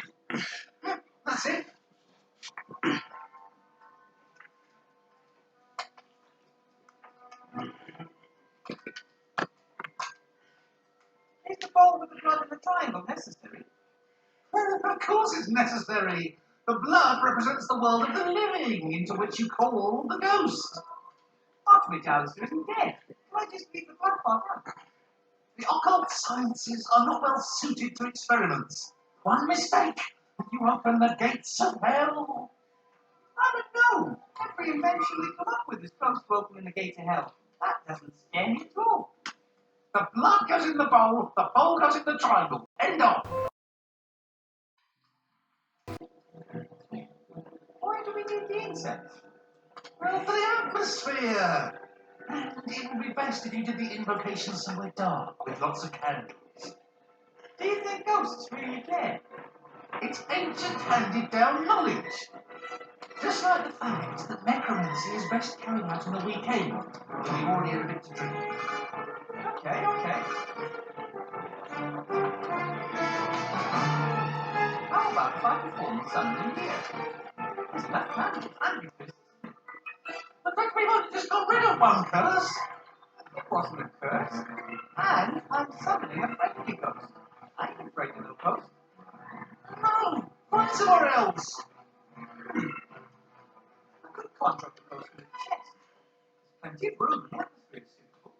That's it. Is the bowl with the blood in the triangle necessary? Of course it's necessary. The blood represents the world of the living, into which you call the ghost. Part of which Alistair isn't dead. Can I just leave the blood part out? The occult sciences are not well suited to experiments. One mistake, and you open the gates of hell. I don't know. Every invention we come up with is close to opening the gate to hell. That doesn't scare me at all. The blood goes in the bowl goes in the triangle. End of. Why do we need the incense? Well, for the atmosphere. And it would be best if you did the invocation somewhere dark with lots of candles. Do you think ghosts really care? It's ancient handed-down knowledge. Just like the fact that necromancy is best carried out on the weekend, when you already had a bit to drink. Okay. How about if I perform something here? Isn't that magic? But we've only just got rid of one curse. It wasn't a curse. And I'm summoning a friendly ghost. I ain't afraid of no ghost. No! Find somewhere else! I could conjure up a ghost with a chest. There's plenty of room and the atmosphere is suitable.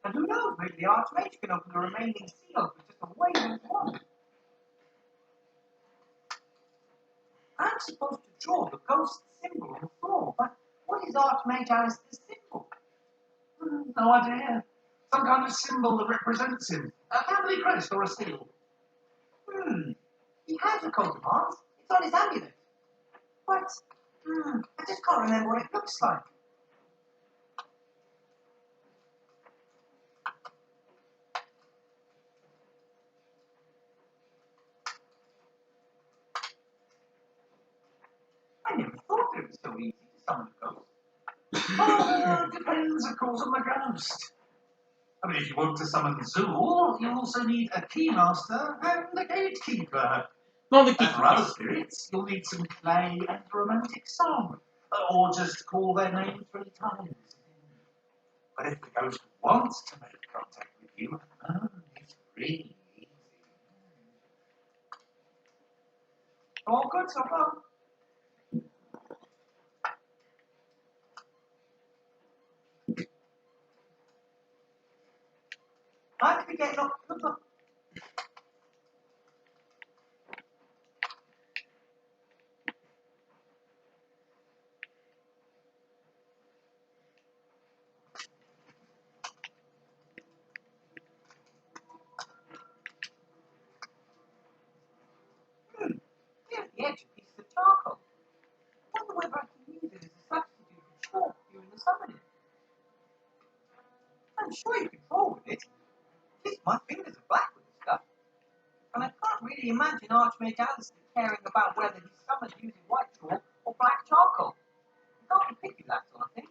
And who knows, maybe the Archmage can open the remaining seals with just a wave of his wand. I'm supposed to draw the ghost symbol on the floor, but what is Archmage Alistair's symbol? No idea. Some kind of symbol that represents him. A family crest or a seal. He has a coat of arms. It's on his amulet. But, I just can't remember what it looks like. I never thought it was so easy to summon a ghost. Oh, depends, of course, on the ghost. I mean, if you want to summon Zool, you also need a keymaster and a gatekeeper. Not the And for geek. other spirits, you'll need some clay and a romantic song. Or just call their name 3 times. But if the ghost wants to make contact with you, it's really easy. All good so far. I could be getting up. Look. Near the edge, a piece of charcoal. I wonder whether I can use it as a substitute for chalk during the summoning. I'm sure you can draw with it. Just my fingers are black with this stuff. And I can't really imagine Archmage Alistair caring about whether he summons using white chalk or black charcoal. You can't be picky, that's all I think.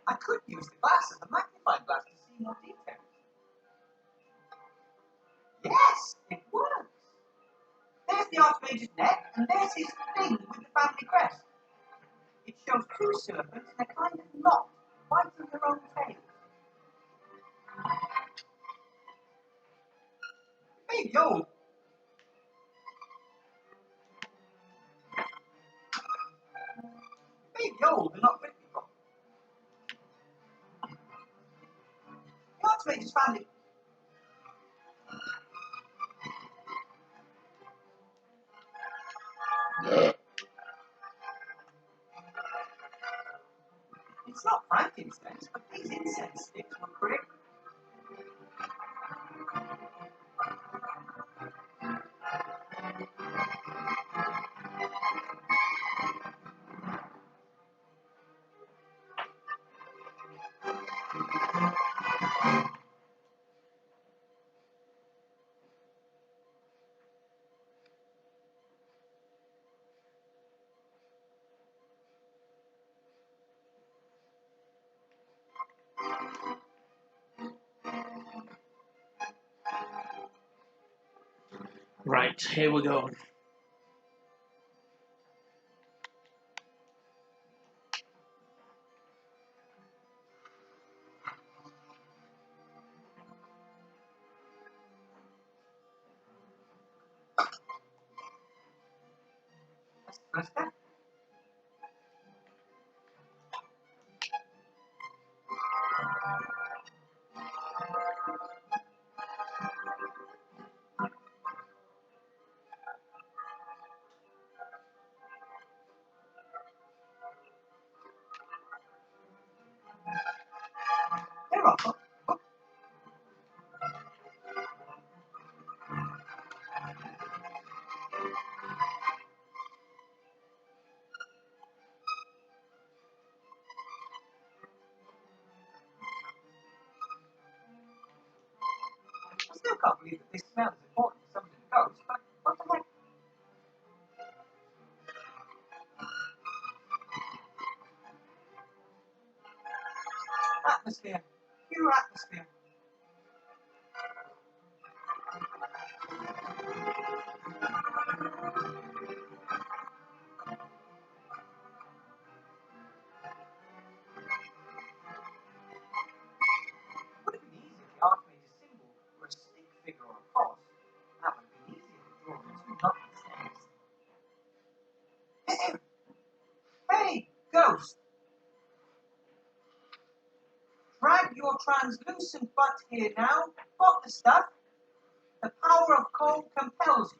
I could use the glass as a magnifying glass to see more details. Yes, it works. There's the Archmage's neck, and there's his thing with the family crest. It shows 2 serpents in a kind of knot, biting their own tails. Maybe old. Maybe old and not written properly. The Archmage's family. It's not frankincense, but these incense sticks were correct. Right, here we go. That's the first step. mirror. I still can't believe that this smell is important to something that goes, but what the heck? Atmosphere. Pure atmosphere. Would have been easy if the arch made a symbol or a stick figure or a cross. That would have been easier to draw than two lovely snails. Hey, ghost! Drag your translucent butt here now. Got the stuff? The power of cold compels you.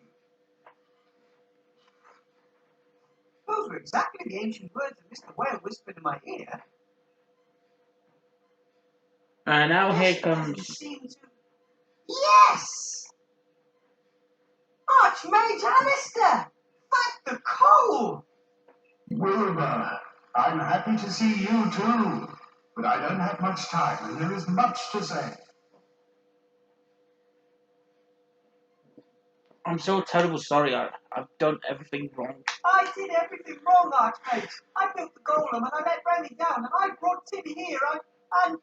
Those were exactly the ancient words that Mr. Whale whispered in my ear. And now here Yes, comes. seem to... Yes! Archmage Alistair! Thank the coal! Wilbur, I'm happy to see you too. But I don't have much time, and there is much to say. I'm so terrible sorry. I've done everything wrong. I did everything wrong, Archmage. I built the golem and I let Remy down and I brought Timmy here. I...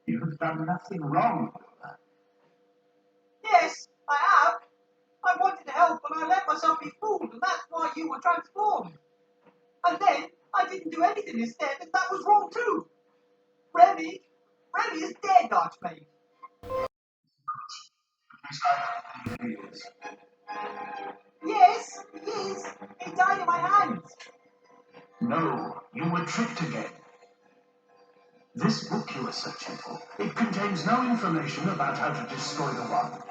You have done nothing wrong, Wilbur. Yes, I have. I wanted to help and I let myself be fooled and that's why you were transformed. And then I didn't do anything instead and that was wrong too. Remy is dead, Archmage. At least I don't believe he is. Yes, he is. He died in my hands. No, you were tricked again. This book you are searching for, it contains no information about how to destroy the one.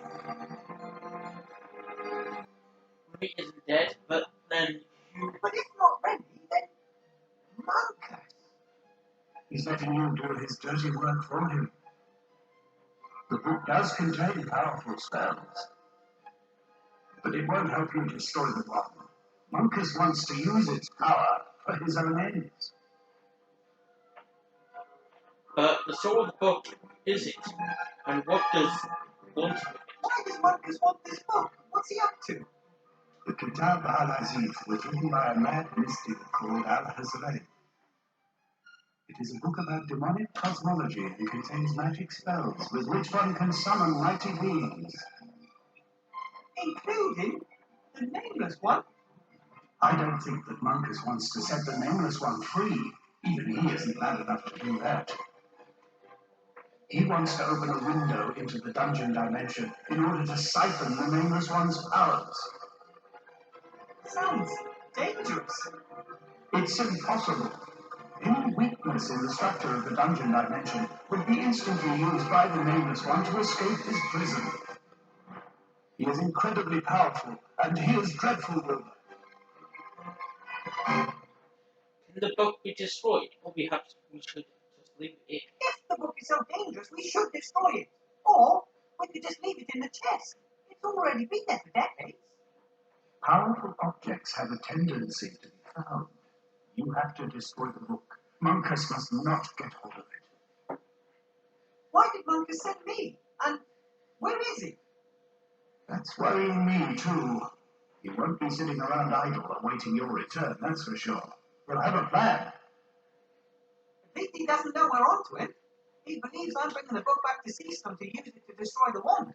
Remy isn't dead, but then you. But if not Remy, then Marcus. He's letting you do his dirty work for him. The book does contain powerful spells, but it won't help you destroy the one. Marcus wants to use its power for his own ends. But the soul of the book is it? And what does want with it? Why does Marcus want this book? What's he up to? The Kitab al-Aziz was written by a mad mystic called Al-Hazray. It is a book about demonic cosmology and contains magic spells with which one can summon mighty beings. Including the nameless one. I don't think that Marcus wants to set the Nameless One free. Even he isn't mad enough to do that. He wants to open a window into the dungeon dimension in order to siphon the Nameless One's powers. Sounds dangerous. It's impossible. Any weakness in the structure of the dungeon dimension would be instantly used by the Nameless One to escape his prison. He is incredibly powerful, and he is dreadful, Wilbur. Can the book be destroyed? Or we should just leave it. If the book is so dangerous, we should destroy it. Or we could just leave it in the chest. It's already been there for decades. Powerful objects have a tendency to be found. You have to destroy the book. Marcus must not get hold of it. Why did Marcus send me? And where is he? That's worrying me, too. He won't be sitting around idle awaiting your return, that's for sure. He'll have a plan. At least he doesn't know we're onto him. He believes I'm bringing the book back to Seastone to use it to destroy the wand.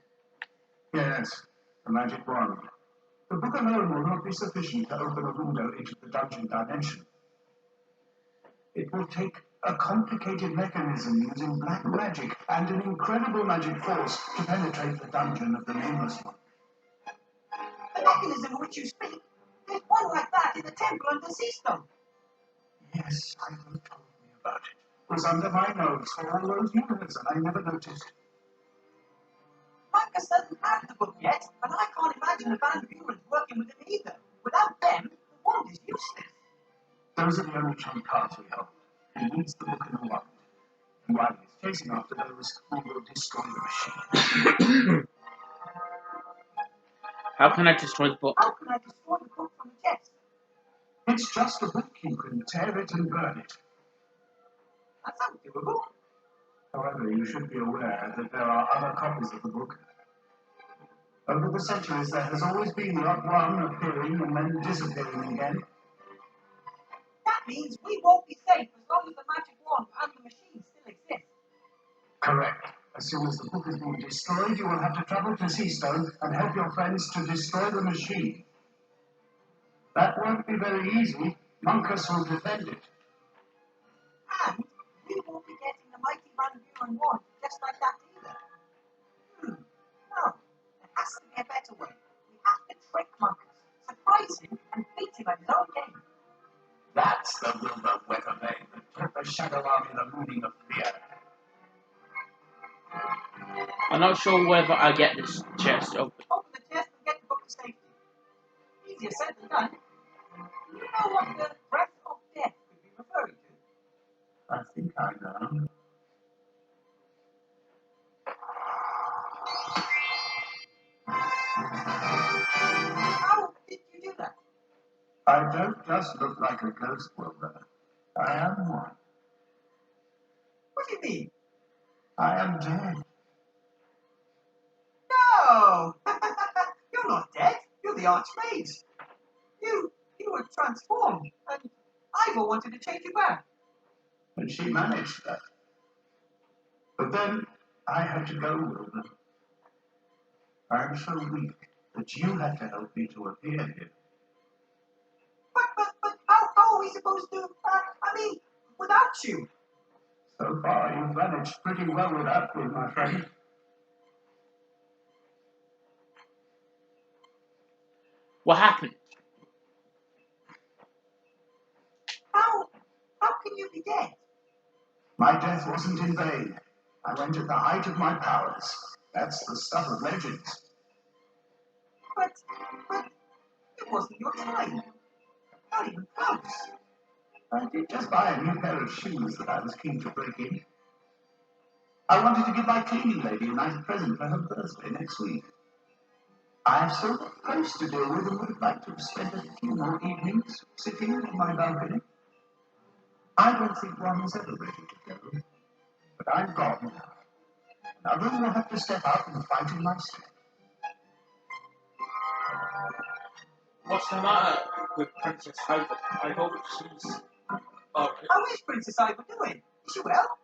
Yes, the magic wand. The book alone will not be sufficient to open a window into the dungeon dimension. It will take a complicated mechanism using black magic and an incredible magic force to penetrate the dungeon of the Nameless One. The mechanism of which you speak, there's one like that in the temple under Seastone. Yes, I told me about it. It was under my nose for all those years, and I never noticed. Marcus doesn't have the book yet, and I can't imagine a band of humans working with it either. Without them, the wand is useless. Those are the only trump cards we hold. He needs the book and the wand. While he's chasing after those who will destroy the machine. How can I destroy the book? How can I destroy the book from the chest? It's just a book. You can tear it and burn it. That sounds doable. However, you should be aware that there are other copies of the book. Over the centuries, there has always been the odd one appearing and then disappearing again. That means we won't be safe as long as the magic wand and the machine still exist. Correct. As soon as the book has been destroyed, you will have to travel to Seastone and help your friends to destroy the machine. That won't be very easy. Monkus will defend it. And we won't be getting the mighty Van Buren wand just like that either. No. There has to be a better way. We have to trick Monkus, surprise him, and beat him at his own game. That's the Wilbur Weathervane that taught the Shadow Army the meaning of fear. I'm not sure whether I get this chest open. Open the chest and get the book to safety. Easier said than done. Do you know what the breath of death could be referring to? I think I know. How did you do that? I don't just look like a ghost, Wilbur. I am one. What do you mean? I am dead. No! You're not dead. You're the Archmage. You were transformed, and Ivor wanted to change you back. And she managed that. But then I had to go, Wilbur. I'm so weak that you had to help me to appear here. But how are we supposed to, without you? So far, you've managed pretty well without me, my friend. What happened? How can you be dead? My death wasn't in vain. I went at the height of my powers. That's the stuff of legends. But it wasn't your time. Not even close. I did just buy a new pair of shoes that I was keen to break in. I wanted to give my cleaning lady a nice present for her birthday next week. I have so much post to deal with and would like to have spent a few more evenings sitting on my balcony. I don't think one's ever ready to go, but I'm gone now. Others will have to step up and fight in my stead. What's the matter with Princess Ivor? I hope she's okay. How is Princess Ivor doing? Is she well?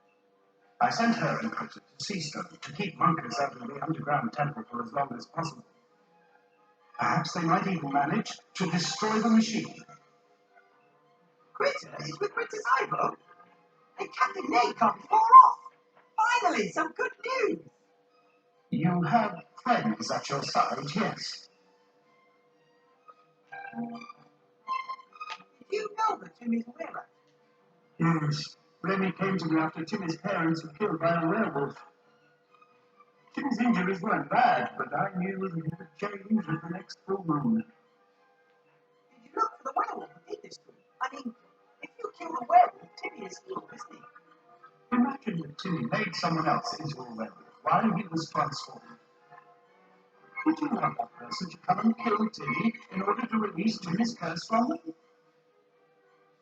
I sent her and Critter to Seastone to keep Monkus out of the underground temple for as long as possible. Perhaps they might even manage to destroy the machine. Critter is with Princess Ivor? And Captain Nate can't be far off. Finally, some good news. You have friends at your side, yes. Did you know that Jimmy's a werewolf? Yes. Remy came to me after Timmy's parents were killed by a werewolf. Timmy's injuries weren't bad, but I knew that he would change with the next full moon. Did you look for the werewolf who did this to him? I mean, if you kill the werewolf, Timmy is healed, isn't he? Imagine that Timmy made someone else into a werewolf while he was transformed. Would you want that person to come and kill Timmy in order to release Timmy's curse from him?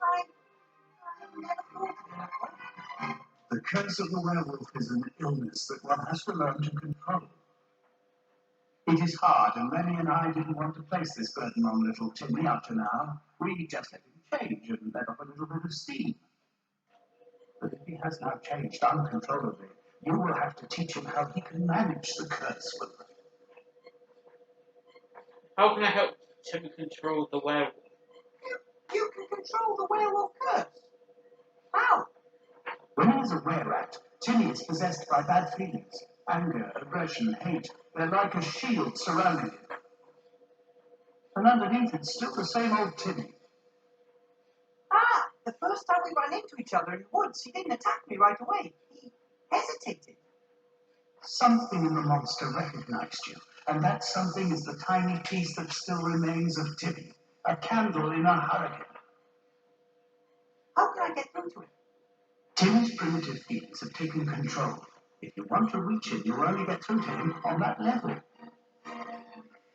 I never thought of it that way. The curse of the werewolf is an illness that one has to learn to control. It is hard, and Lenny and I didn't want to place this burden on little Timmy up to now. We just let him change and let off a little bit of steam. But if he has now changed uncontrollably, you will have to teach him how he can manage the curse with it. How can I help Timmy control the werewolf? You can control the werewolf curse. How? When he is a were-rat, Timmy is possessed by bad feelings. Anger, aggression, hate. They're like a shield surrounding him. And underneath it's still the same old Timmy. The first time we ran into each other in the woods, he didn't attack me right away. He hesitated. Something in the monster recognized you, and that something is the tiny piece that still remains of Timmy. A candle in a hurricane. How can I get through to him? Tim's primitive feelings have taken control. If you want to reach him, you'll only get through to him on that level.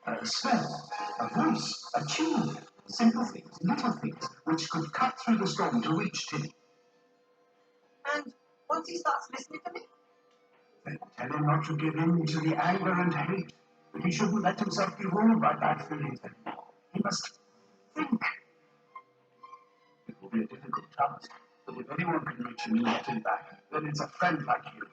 A smell, a voice, a tune, simple things, little things, which could cut through the storm to reach Tim. And once he starts listening to me, Then tell him not to give in to the anger and hate, that he shouldn't let himself be ruled by bad feelings anymore. He must think. It will be a difficult task, but if anyone can reach him and get him back, then it's a friend like you.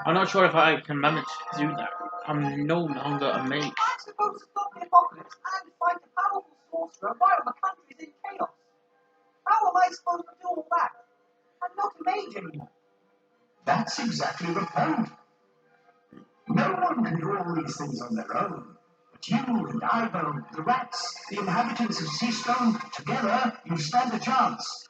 I'm not sure if I can manage to do that. I'm no longer a mage. I'm supposed to stop the apocalypse and fight a powerful sorcerer while the country's in chaos. How am I supposed to do all that? I'm not a mage anymore. That's exactly the point. No one can do all these things on their own. But you and Ivo, the rats, the inhabitants of Seastone, together you stand a chance.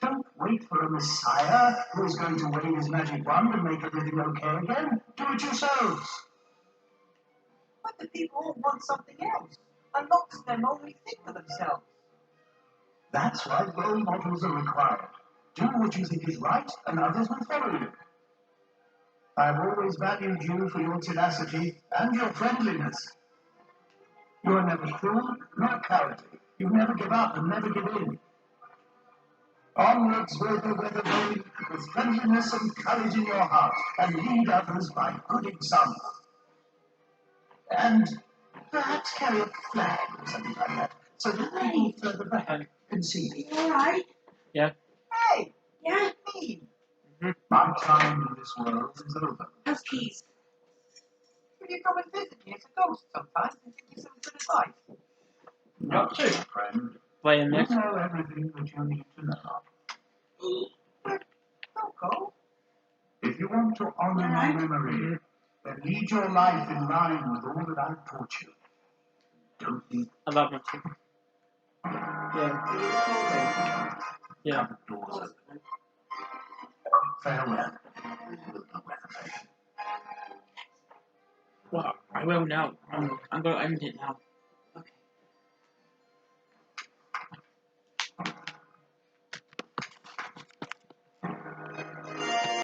Don't wait for a messiah who is going to wave his magic wand and make everything okay again. Do it yourselves. But the people all want something else. And lots of them only think for themselves. That's why role models are required. Do what you think is right, and others will follow you. I've always valued you for your tenacity and your friendliness. You are never cruel nor cowardly. You never give up and never give in. Onwards will the weather going, with friendliness and courage in your heart, and lead others by good example. And perhaps carry a flag or something like that, so that people further back can see you. All right. Yeah. Hey! Yeah. Me! My time in this world is over. How's keys? Will you come and visit me as a ghost sometimes and give me some good advice? Got to. Friend. Playing You this. know everything that you need to know. But don't go. If you want to honor my memory, then lead your life in line with all that I've taught you. Don't leave I love my too. Yeah. Yeah. cupboard doors open. Farewell. Well, I will now. I'm going to end it now.